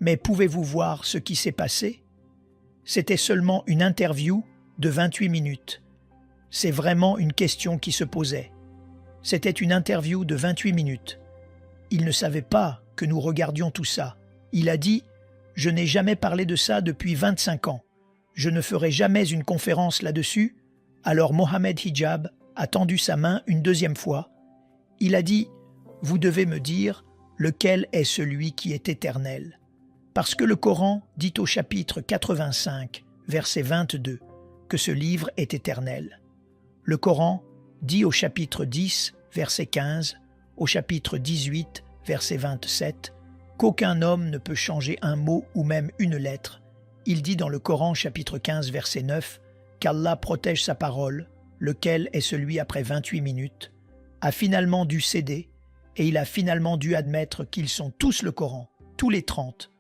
mais pouvez-vous voir ce qui s'est passé? C'était seulement une interview de 28 minutes. C'est vraiment une question qui se posait. C'était une interview de 28 minutes. Il ne savait pas que nous regardions tout ça. Il a dit « Je n'ai jamais parlé de ça depuis 25 ans. Je ne ferai jamais une conférence là-dessus. » Alors Mohammed Hijab a tendu sa main une deuxième fois. Il a dit « Vous devez me dire lequel est celui qui est éternel. » Parce que le Coran dit au chapitre 85, verset 22, que ce livre est éternel. Le Coran dit au chapitre 10, verset 15, au chapitre 18, verset 27, qu'aucun homme ne peut changer un mot ou même une lettre. Il dit dans le Coran, chapitre 15, verset 9, qu'Allah protège sa parole, lequel est celui après 28 minutes, a finalement dû céder et il a finalement dû admettre qu'ils sont tous le Coran, tous les 30.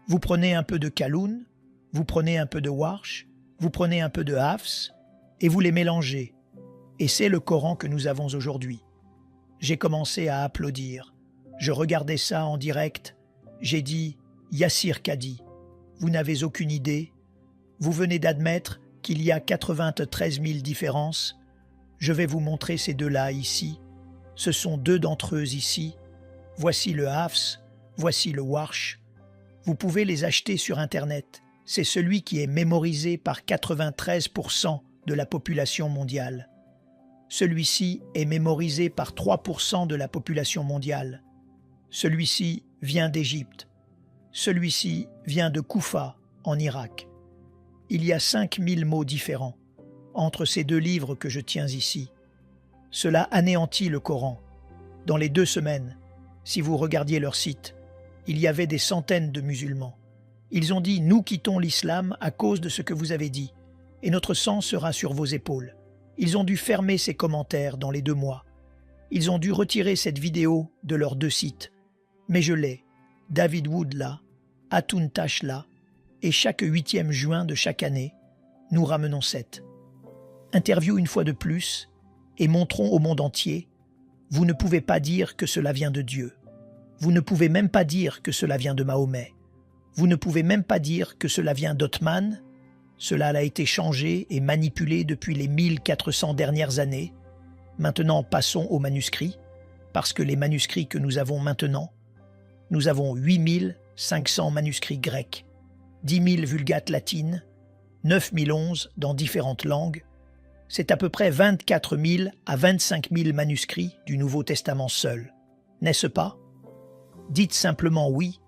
Vous prenez un peu de Kaloun, vous prenez un peu de Warsh, vous prenez un peu de Hafs et vous les mélangez. Et c'est le Coran que nous avons aujourd'hui. J'ai commencé à applaudir. Je regardais ça en direct. J'ai dit « Yassir Kadi, vous n'avez aucune idée. Vous venez d'admettre qu'il y a 93 000 différences. Je vais vous montrer ces deux-là ici. Ce sont deux d'entre eux ici. Voici le Hafs, voici le Warsh. Vous pouvez les acheter sur Internet. c'est celui qui est mémorisé par 93% de la population mondiale. Celui-ci est mémorisé par 3% de la population mondiale. Celui-ci vient d'Égypte. Celui-ci vient de Koufa, en Irak. Il y a 5000 mots différents entre ces deux livres que je tiens ici. Cela anéantit le Coran. Dans les 2 semaines, si vous regardiez leur site, il y avait des centaines de musulmans. Ils ont dit « Nous quittons l'islam à cause de ce que vous avez dit, et notre sang sera sur vos épaules ». Ils ont dû fermer ces commentaires dans les 2 mois. Ils ont dû retirer cette vidéo de leurs 2 sites. Mais je l'ai, David Wood là, Atun Tash là, et chaque 8e juin de chaque année, nous ramenons 7. Interview une fois de plus, et montrons au monde entier, vous ne pouvez pas dire que cela vient de Dieu. Vous ne pouvez même pas dire que cela vient de Mahomet. Vous ne pouvez même pas dire que cela vient d'Othman. Cela a été changé et manipulé depuis les 1400 dernières années. Maintenant, passons aux manuscrits, parce que les manuscrits que nous avons maintenant, nous avons 8500 manuscrits grecs, 10 000 vulgates latines, 9011 dans différentes langues. C'est à peu près 24 000 à 25 000 manuscrits du Nouveau Testament seul, n'est-ce pas? Dites simplement oui.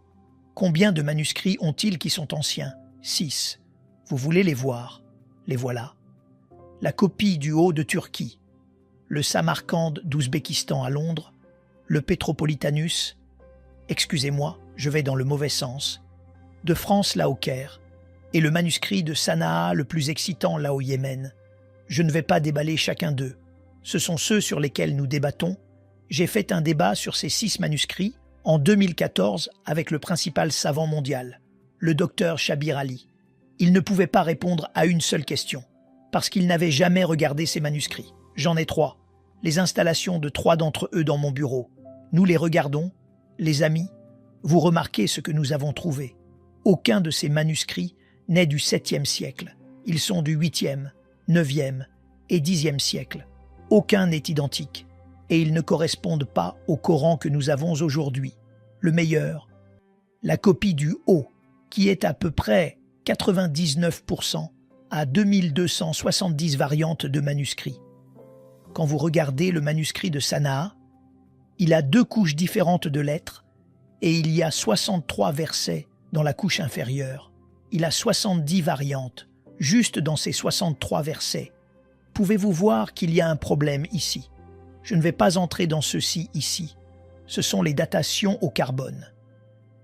Combien de manuscrits ont-ils qui sont anciens? 6. Vous voulez les voir? Les voilà. La copie du Haut de Turquie, le Samarcande d'Ouzbékistan à Londres, le Petropolitanus, excusez-moi, je vais dans le mauvais sens, de France là au Caire, et le manuscrit de Sanaa le plus excitant là au Yémen. Je ne vais pas déballer chacun d'eux. Ce sont ceux sur lesquels nous débattons. J'ai fait un débat sur ces 6 manuscrits en 2014 avec le principal savant mondial, le docteur Shabir Ali. Il ne pouvait pas répondre à une seule question, parce qu'il n'avait jamais regardé ces manuscrits. J'en ai 3, les installations de 3 d'entre eux dans mon bureau. Nous les regardons, les amis, vous remarquez ce que nous avons trouvé. Aucun de ces manuscrits n'est du 7e siècle. Ils sont du 8e, 9e et 10e siècle. Aucun n'est identique. Et ils ne correspondent pas au Coran que nous avons aujourd'hui. Le meilleur, la copie du Haut, qui est à peu près 99% à 2270 variantes de manuscrits. Quand vous regardez le manuscrit de Sanaa, il a 2 couches différentes de lettres et il y a 63 versets dans la couche inférieure. Il a 70 variantes, juste dans ces 63 versets. Pouvez-vous voir qu'il y a un problème ici? Je ne vais pas entrer dans ceci ici. Ce sont les datations au carbone.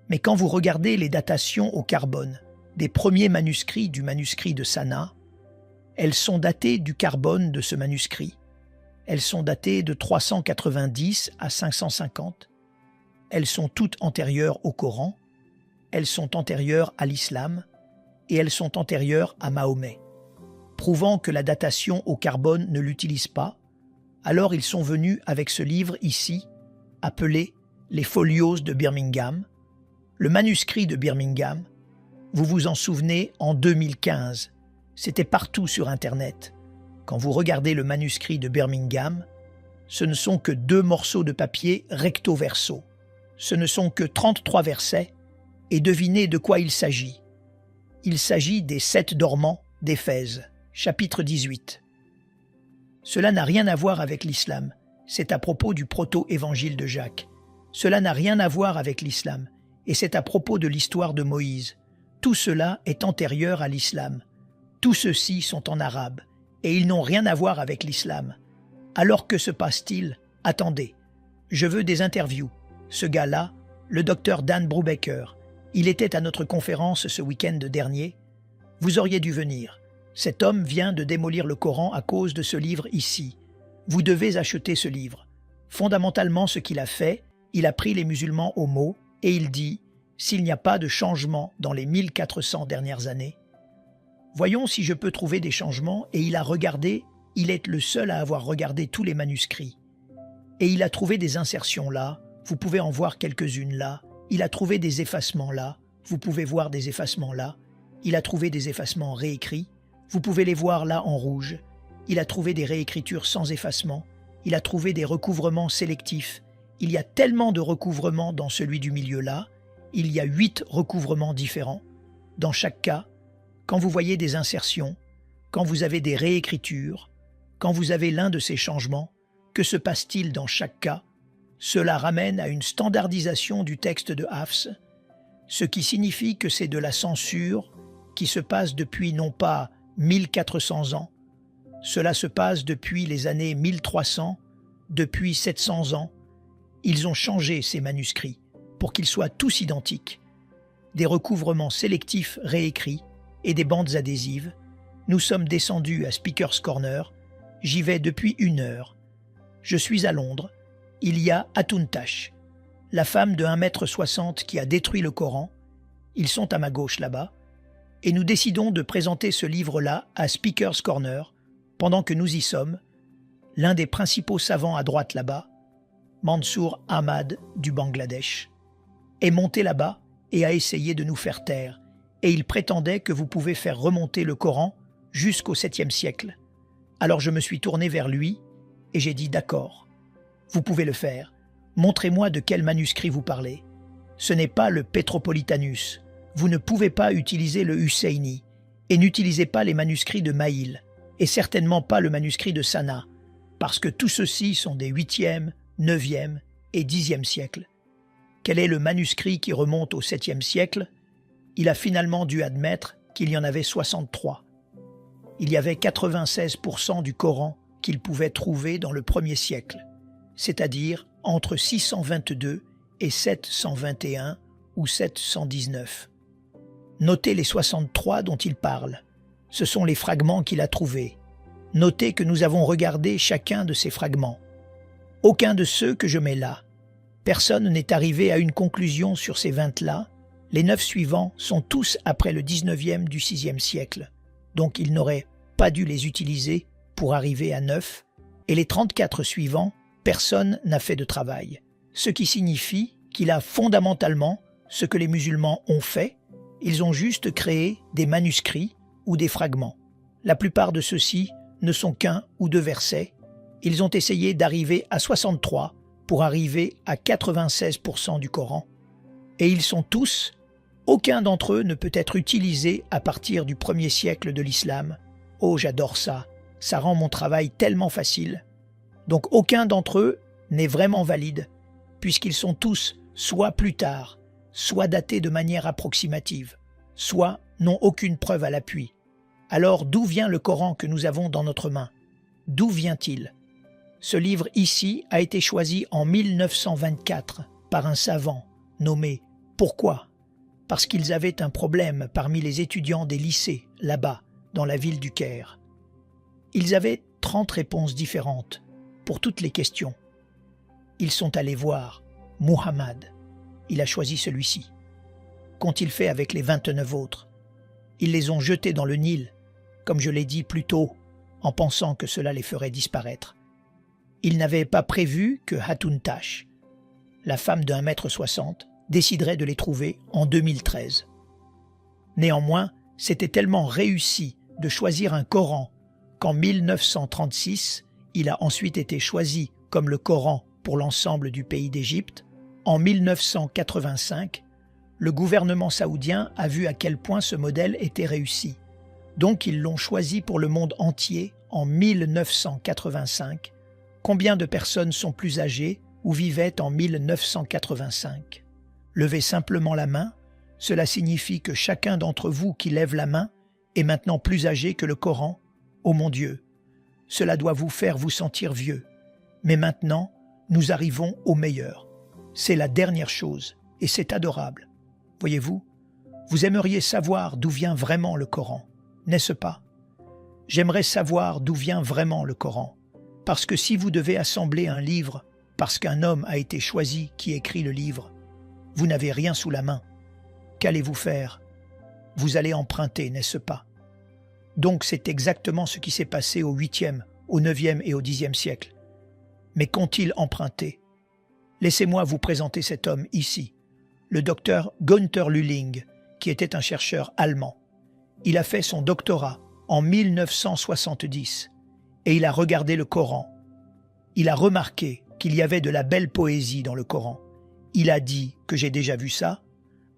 Mais quand vous regardez les datations au carbone des premiers manuscrits du manuscrit de Sanaa, elles sont datées du carbone de ce manuscrit. Elles sont datées de 390 à 550. Elles sont toutes antérieures au Coran. Elles sont antérieures à l'islam et elles sont antérieures à Mahomet. Prouvant que la datation au carbone ne l'utilise pas, alors ils sont venus avec ce livre ici, appelé les Folios de Birmingham, le manuscrit de Birmingham. Vous vous en souvenez, en 2015, c'était partout sur Internet. Quand vous regardez le manuscrit de Birmingham, ce ne sont que 2 morceaux de papier recto-verso. Ce ne sont que 33 versets, et devinez de quoi il s'agit. Il s'agit des 7 dormants d'Éphèse, chapitre 18. Cela n'a rien à voir avec l'islam, c'est à propos du proto-évangile de Jacques. Cela n'a rien à voir avec l'islam, et c'est à propos de l'histoire de Moïse. Tout cela est antérieur à l'islam. Tous ceux-ci sont en arabe, et ils n'ont rien à voir avec l'islam. Alors que se passe-t-il? Attendez, je veux des interviews. Ce gars-là, le docteur Dan Brubaker, il était à notre conférence ce week-end dernier. Vous auriez dû venir. Cet homme vient de démolir le Coran à cause de ce livre ici. Vous devez acheter ce livre. Fondamentalement, ce qu'il a fait, il a pris les musulmans au mot et il dit « S'il n'y a pas de changement dans les 1400 dernières années, voyons si je peux trouver des changements. » Et il a regardé, il est le seul à avoir regardé tous les manuscrits. Et il a trouvé des insertions là, vous pouvez en voir quelques-unes là. Il a trouvé des effacements là, vous pouvez voir des effacements là. Il a trouvé des effacements réécrits. Vous pouvez les voir là en rouge. Il a trouvé des réécritures sans effacement. Il a trouvé des recouvrements sélectifs. Il y a tellement de recouvrements dans celui du milieu là. Il y a 8 recouvrements différents. Dans chaque cas, Quand vous voyez des insertions, quand vous avez des réécritures, quand vous avez l'un de ces changements, que se passe-t-il dans chaque cas? Cela ramène à une standardisation du texte de Hafs, ce qui signifie que c'est de la censure qui se passe depuis non pas 1400 ans, cela se passe depuis les années 1300, depuis 700 ans. Ils ont changé ces manuscrits pour qu'ils soient tous identiques. Des recouvrements sélectifs réécrits et des bandes adhésives. Nous sommes descendus à Speaker's Corner. J'y vais depuis 1 heure. Je suis à Londres. Il y a Hatuntash, la femme de 1,60 m qui a détruit le Coran. Ils sont à ma gauche là-bas. Et nous décidons de présenter ce livre-là à Speaker's Corner. Pendant que nous y sommes, l'un des principaux savants à droite là-bas, Mansour Ahmad du Bangladesh, est monté là-bas et a essayé de nous faire taire. Et il prétendait que vous pouvez faire remonter le Coran jusqu'au 7e siècle. Alors je me suis tourné vers lui et j'ai dit « D'accord, vous pouvez le faire. Montrez-moi de quel manuscrit vous parlez. Ce n'est pas le Petropolitanus. Vous ne pouvez pas utiliser le Husseini et n'utilisez pas les manuscrits de Maïl et certainement pas le manuscrit de Sana, parce que tous ceux-ci sont des 8e, 9e et 10e siècles. Quel est le manuscrit qui remonte au 7e siècle? Il a finalement dû admettre qu'il y en avait 63. Il y avait 96% du Coran qu'il pouvait trouver dans le 1er siècle, c'est-à-dire entre 622 et 721 ou 719. Notez les 63 dont il parle. Ce sont les fragments qu'il a trouvés. Notez que nous avons regardé chacun de ces fragments. Aucun de ceux que je mets là. Personne n'est arrivé à une conclusion sur ces 20-là. Les 9 suivants sont tous après le 19e du 6e siècle. Donc il n'aurait pas dû les utiliser pour arriver à 9. Et les 34 suivants, personne n'a fait de travail. Ce qui signifie qu'il a fondamentalement ce que les musulmans ont fait. Ils ont juste créé des manuscrits ou des fragments. La plupart de ceux-ci ne sont qu'un ou 2 versets. Ils ont essayé d'arriver à 63 pour arriver à 96% du Coran. Et ils sont tous, aucun d'entre eux ne peut être utilisé à partir du 1er siècle de l'islam. Oh, j'adore ça. Ça rend mon travail tellement facile. Donc aucun d'entre eux n'est vraiment valide, puisqu'ils sont tous soit plus tard, soit datés de manière approximative, soit n'ont aucune preuve à l'appui. Alors d'où vient le Coran que nous avons dans notre main? D'où vient-il? Ce livre ici a été choisi en 1924 par un savant nommé. Pourquoi? Parce qu'ils avaient un problème parmi les étudiants des lycées, là-bas, dans la ville du Caire. Ils avaient 30 réponses différentes pour toutes les questions. Ils sont allés voir Muhammad. Il a choisi celui-ci. Qu'ont-ils fait avec les 29 autres? Ils les ont jetés dans le Nil, comme je l'ai dit plus tôt, en pensant que cela les ferait disparaître. Ils n'avaient pas prévu que Hatuntash, la femme de 1,60 m, déciderait de les trouver en 2013. Néanmoins, c'était tellement réussi de choisir un Coran qu'en 1936, il a ensuite été choisi comme le Coran pour l'ensemble du pays d'Égypte. En 1985, le gouvernement saoudien a vu à quel point ce modèle était réussi. Donc ils l'ont choisi pour le monde entier en 1985. Combien de personnes sont plus âgées ou vivaient en 1985? Levez simplement la main, cela signifie que chacun d'entre vous qui lève la main est maintenant plus âgé que le Coran. Oh mon Dieu, cela doit vous faire vous sentir vieux. Mais maintenant, nous arrivons au meilleur. C'est la dernière chose, et c'est adorable. Voyez-vous, vous aimeriez savoir d'où vient vraiment le Coran, n'est-ce pas? J'aimerais savoir d'où vient vraiment le Coran, parce que si vous devez assembler un livre, parce qu'un homme a été choisi qui écrit le livre, vous n'avez rien sous la main. Qu'allez-vous faire? Vous allez emprunter, n'est-ce pas? Donc c'est exactement ce qui s'est passé au 8e, au 9e et au 10e siècle. Mais qu'ont-ils emprunté? Laissez-moi vous présenter cet homme ici, le docteur Günther Lühling, qui était un chercheur allemand. Il a fait son doctorat en 1970 et il a regardé le Coran. Il a remarqué qu'il y avait de la belle poésie dans le Coran. Il a dit que j'ai déjà vu ça.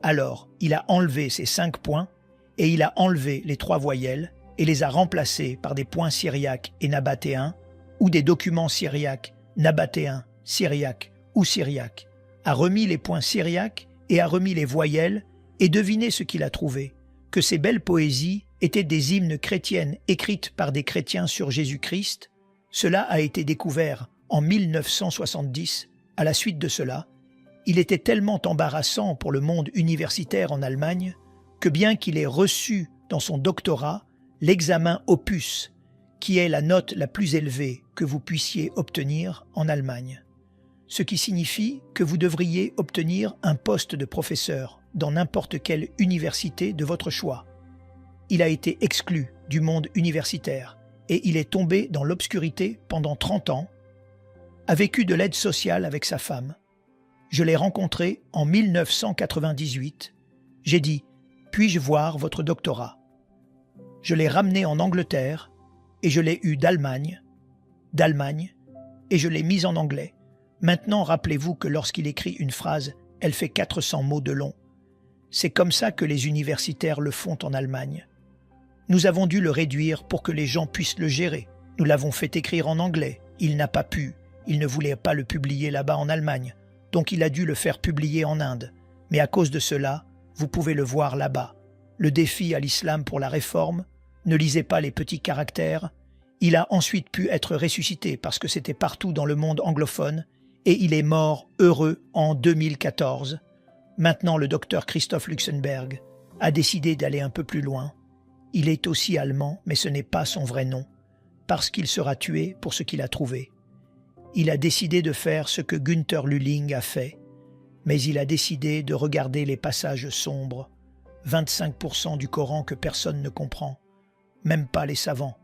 Alors, il a enlevé ces 5 points et il a enlevé les 3 voyelles et les a remplacées par des points syriaques et nabatéens ou des documents syriaques, nabatéens, syriaques ou syriaques, a remis les points syriaques et a remis les voyelles, et devinez ce qu'il a trouvé, que ces belles poésies étaient des hymnes chrétiennes écrites par des chrétiens sur Jésus-Christ. Cela a été découvert en 1970. À la suite de cela, il était tellement embarrassant pour le monde universitaire en Allemagne que bien qu'il ait reçu dans son doctorat l'examen Opus, qui est la note la plus élevée que vous puissiez obtenir en Allemagne, ce qui signifie que vous devriez obtenir un poste de professeur dans n'importe quelle université de votre choix. Il a été exclu du monde universitaire et il est tombé dans l'obscurité pendant 30 ans, a vécu de l'aide sociale avec sa femme. Je l'ai rencontré en 1998. J'ai dit « Puis-je voir votre doctorat ?» Je l'ai ramené en Angleterre et je l'ai eu d'Allemagne, et je l'ai mis en anglais. Maintenant, rappelez-vous que lorsqu'il écrit une phrase, elle fait 400 mots de long. C'est comme ça que les universitaires le font en Allemagne. Nous avons dû le réduire pour que les gens puissent le gérer. Nous l'avons fait écrire en anglais. Il n'a pas pu. Il ne voulait pas le publier là-bas en Allemagne. Donc il a dû le faire publier en Inde. Mais à cause de cela, vous pouvez le voir là-bas. Le défi à l'islam pour la réforme, ne lisez pas les petits caractères. Il a ensuite pu être ressuscité parce que c'était partout dans le monde anglophone et il est mort heureux en 2014. Maintenant, le docteur Christoph Luxenberg a décidé d'aller un peu plus loin. Il est aussi allemand, mais ce n'est pas son vrai nom, parce qu'il sera tué pour ce qu'il a trouvé. Il a décidé de faire ce que Günther Lüling a fait, mais il a décidé de regarder les passages sombres, 25% du Coran que personne ne comprend, même pas les savants.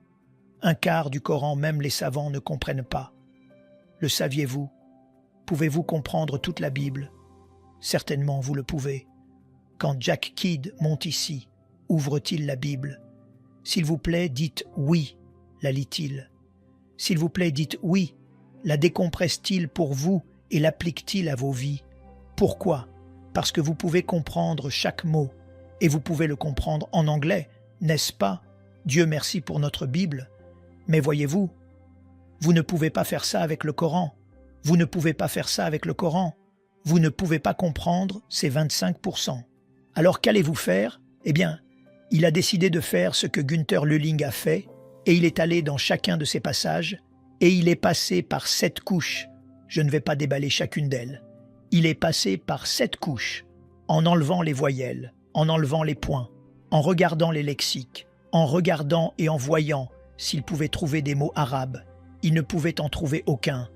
Un quart du Coran, même les savants ne comprennent pas. Le saviez-vous? Pouvez-vous comprendre toute la Bible? Certainement, vous le pouvez. Quand Jack Kidd monte ici, ouvre-t-il la Bible? S'il vous plaît, dites « oui », la lit-il. S'il vous plaît, dites « oui », la décompresse-t-il pour vous et l'applique-t-il à vos vies? Pourquoi? Parce que vous pouvez comprendre chaque mot, et vous pouvez le comprendre en anglais, n'est-ce pas? Dieu merci pour notre Bible. Mais voyez-vous, vous ne pouvez pas faire ça avec le Coran. Vous ne pouvez pas faire ça avec le Coran. Vous ne pouvez pas comprendre ces 25%. Alors qu'allez-vous faire? Eh bien, il a décidé de faire ce que Günther Lüling a fait, et il est allé dans chacun de ces passages, et il est passé par 7 couches. Je ne vais pas déballer chacune d'elles. Il est passé par 7 couches, en enlevant les voyelles, en enlevant les points, en regardant les lexiques, en regardant et en voyant s'il pouvait trouver des mots arabes. Il ne pouvait en trouver aucun.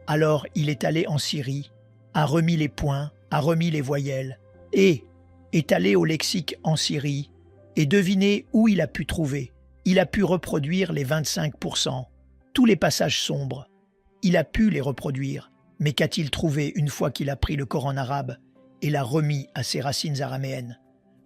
Alors il est allé en Syrie, a remis les points, a remis les voyelles, et est allé au lexique en Syrie, et devinez où il a pu trouver. Il a pu reproduire les 25%, tous les passages sombres. Il a pu les reproduire, mais qu'a-t-il trouvé une fois qu'il a pris le Coran arabe et l'a remis à ses racines araméennes?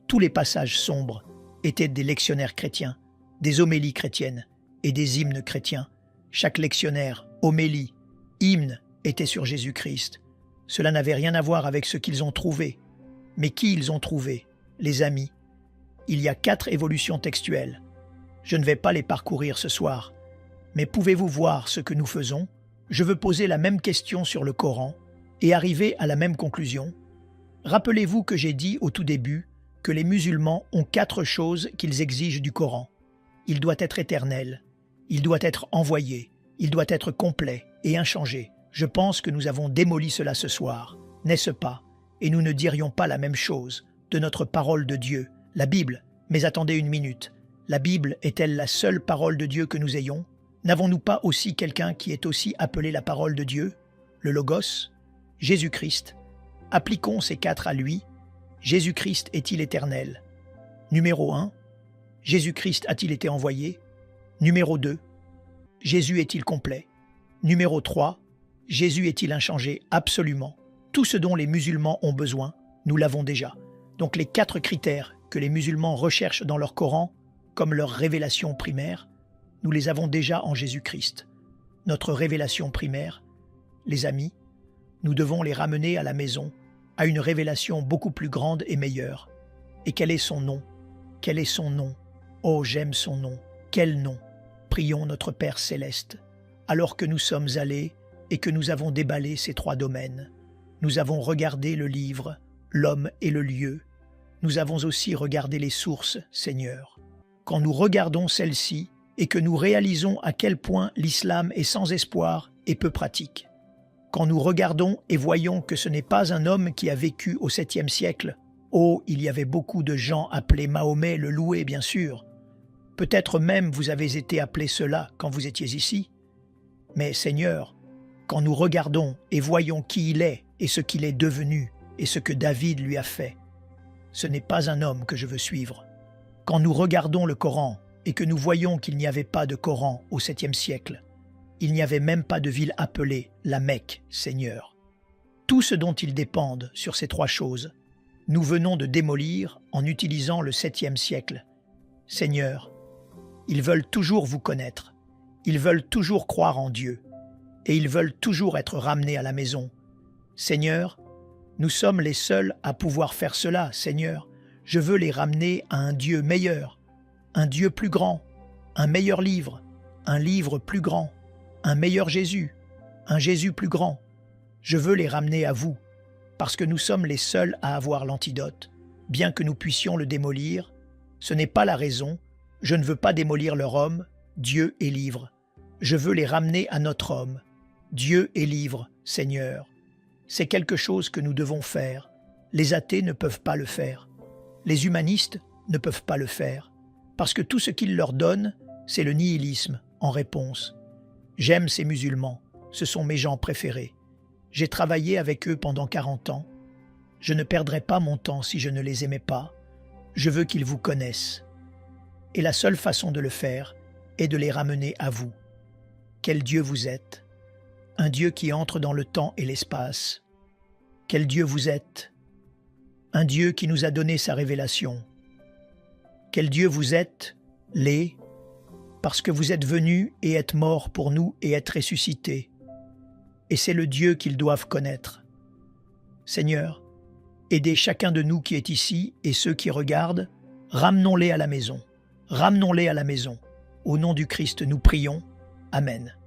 Tous les passages sombres étaient des lectionnaires chrétiens, des homélies chrétiennes et des hymnes chrétiens. Chaque lectionnaire, homélie, hymne était sur Jésus-Christ. Cela n'avait rien à voir avec ce qu'ils ont trouvé. Mais qui ils ont trouvé? Les amis. Il y a 4 évolutions textuelles. Je ne vais pas les parcourir ce soir. Mais pouvez-vous voir ce que nous faisons? Je veux poser la même question sur le Coran et arriver à la même conclusion. Rappelez-vous que j'ai dit au tout début que les musulmans ont 4 choses qu'ils exigent du Coran. Il doit être éternel, il doit être envoyé, il doit être complet et inchangé. Je pense que nous avons démoli cela ce soir, n'est-ce pas? Et nous ne dirions pas la même chose de notre parole de Dieu, la Bible. Mais attendez une minute, la Bible est-elle la seule parole de Dieu que nous ayons? N'avons-nous pas aussi quelqu'un qui est aussi appelé la parole de Dieu, le Logos, Jésus-Christ? Appliquons ces 4 à lui. Jésus-Christ est-il éternel? Numéro 1. Jésus-Christ a-t-il été envoyé? Numéro 2. Jésus est-il complet? Numéro 3. Jésus est-il inchangé? Absolument. Tout ce dont les musulmans ont besoin, nous l'avons déjà. Donc les 4 critères que les musulmans recherchent dans leur Coran, comme leur révélation primaire, nous les avons déjà en Jésus-Christ. Notre révélation primaire, les amis, nous devons les ramener à la maison, à une révélation beaucoup plus grande et meilleure. Et quel est son nom? Quel est son nom? Oh, j'aime son nom. Quel nom? Prions notre Père céleste. Alors que nous sommes allés et que nous avons déballé ces 3 domaines, nous avons regardé le livre, l'homme et le lieu. Nous avons aussi regardé les sources, Seigneur. Quand nous regardons celles-ci et que nous réalisons à quel point l'islam est sans espoir et peu pratique, quand nous regardons et voyons que ce n'est pas un homme qui a vécu au 7e siècle, oh, il y avait beaucoup de gens appelés Mahomet le loué, bien sûr. Peut-être même vous avez été appelé cela quand vous étiez ici. Mais Seigneur, quand nous regardons et voyons qui il est et ce qu'il est devenu et ce que David lui a fait, ce n'est pas un homme que je veux suivre. Quand nous regardons le Coran et que nous voyons qu'il n'y avait pas de Coran au 7e siècle, il n'y avait même pas de ville appelée la Mecque, Seigneur. Tout ce dont ils dépendent sur ces 3 choses, nous venons de démolir en utilisant le 7e siècle. Seigneur, ils veulent toujours vous connaître, ils veulent toujours croire en Dieu, et ils veulent toujours être ramenés à la maison. Seigneur, nous sommes les seuls à pouvoir faire cela, Seigneur. Je veux les ramener à un Dieu meilleur, un Dieu plus grand, un meilleur livre, un livre plus grand, un meilleur Jésus, un Jésus plus grand. Je veux les ramener à vous, parce que nous sommes les seuls à avoir l'antidote. Bien que nous puissions le démolir, ce n'est pas la raison. Je ne veux pas démolir leur homme, Dieu et livre. Je veux les ramener à notre homme, Dieu et livre, Seigneur. C'est quelque chose que nous devons faire. Les athées ne peuvent pas le faire. Les humanistes ne peuvent pas le faire, parce que tout ce qu'ils leur donnent, c'est le nihilisme en réponse. J'aime ces musulmans, ce sont mes gens préférés. J'ai travaillé avec eux pendant 40 ans. Je ne perdrai pas mon temps si je ne les aimais pas. Je veux qu'ils vous connaissent. Et la seule façon de le faire est de les ramener à vous. Quel Dieu vous êtes, un Dieu qui entre dans le temps et l'espace. Quel Dieu vous êtes, un Dieu qui nous a donné sa révélation. Quel Dieu vous êtes, parce que vous êtes venus et êtes morts pour nous et êtes ressuscités. Et c'est le Dieu qu'ils doivent connaître. Seigneur, aidez chacun de nous qui est ici et ceux qui regardent, ramenons-les à la maison. Ramenons-les à la maison. Au nom du Christ, nous prions. Amen.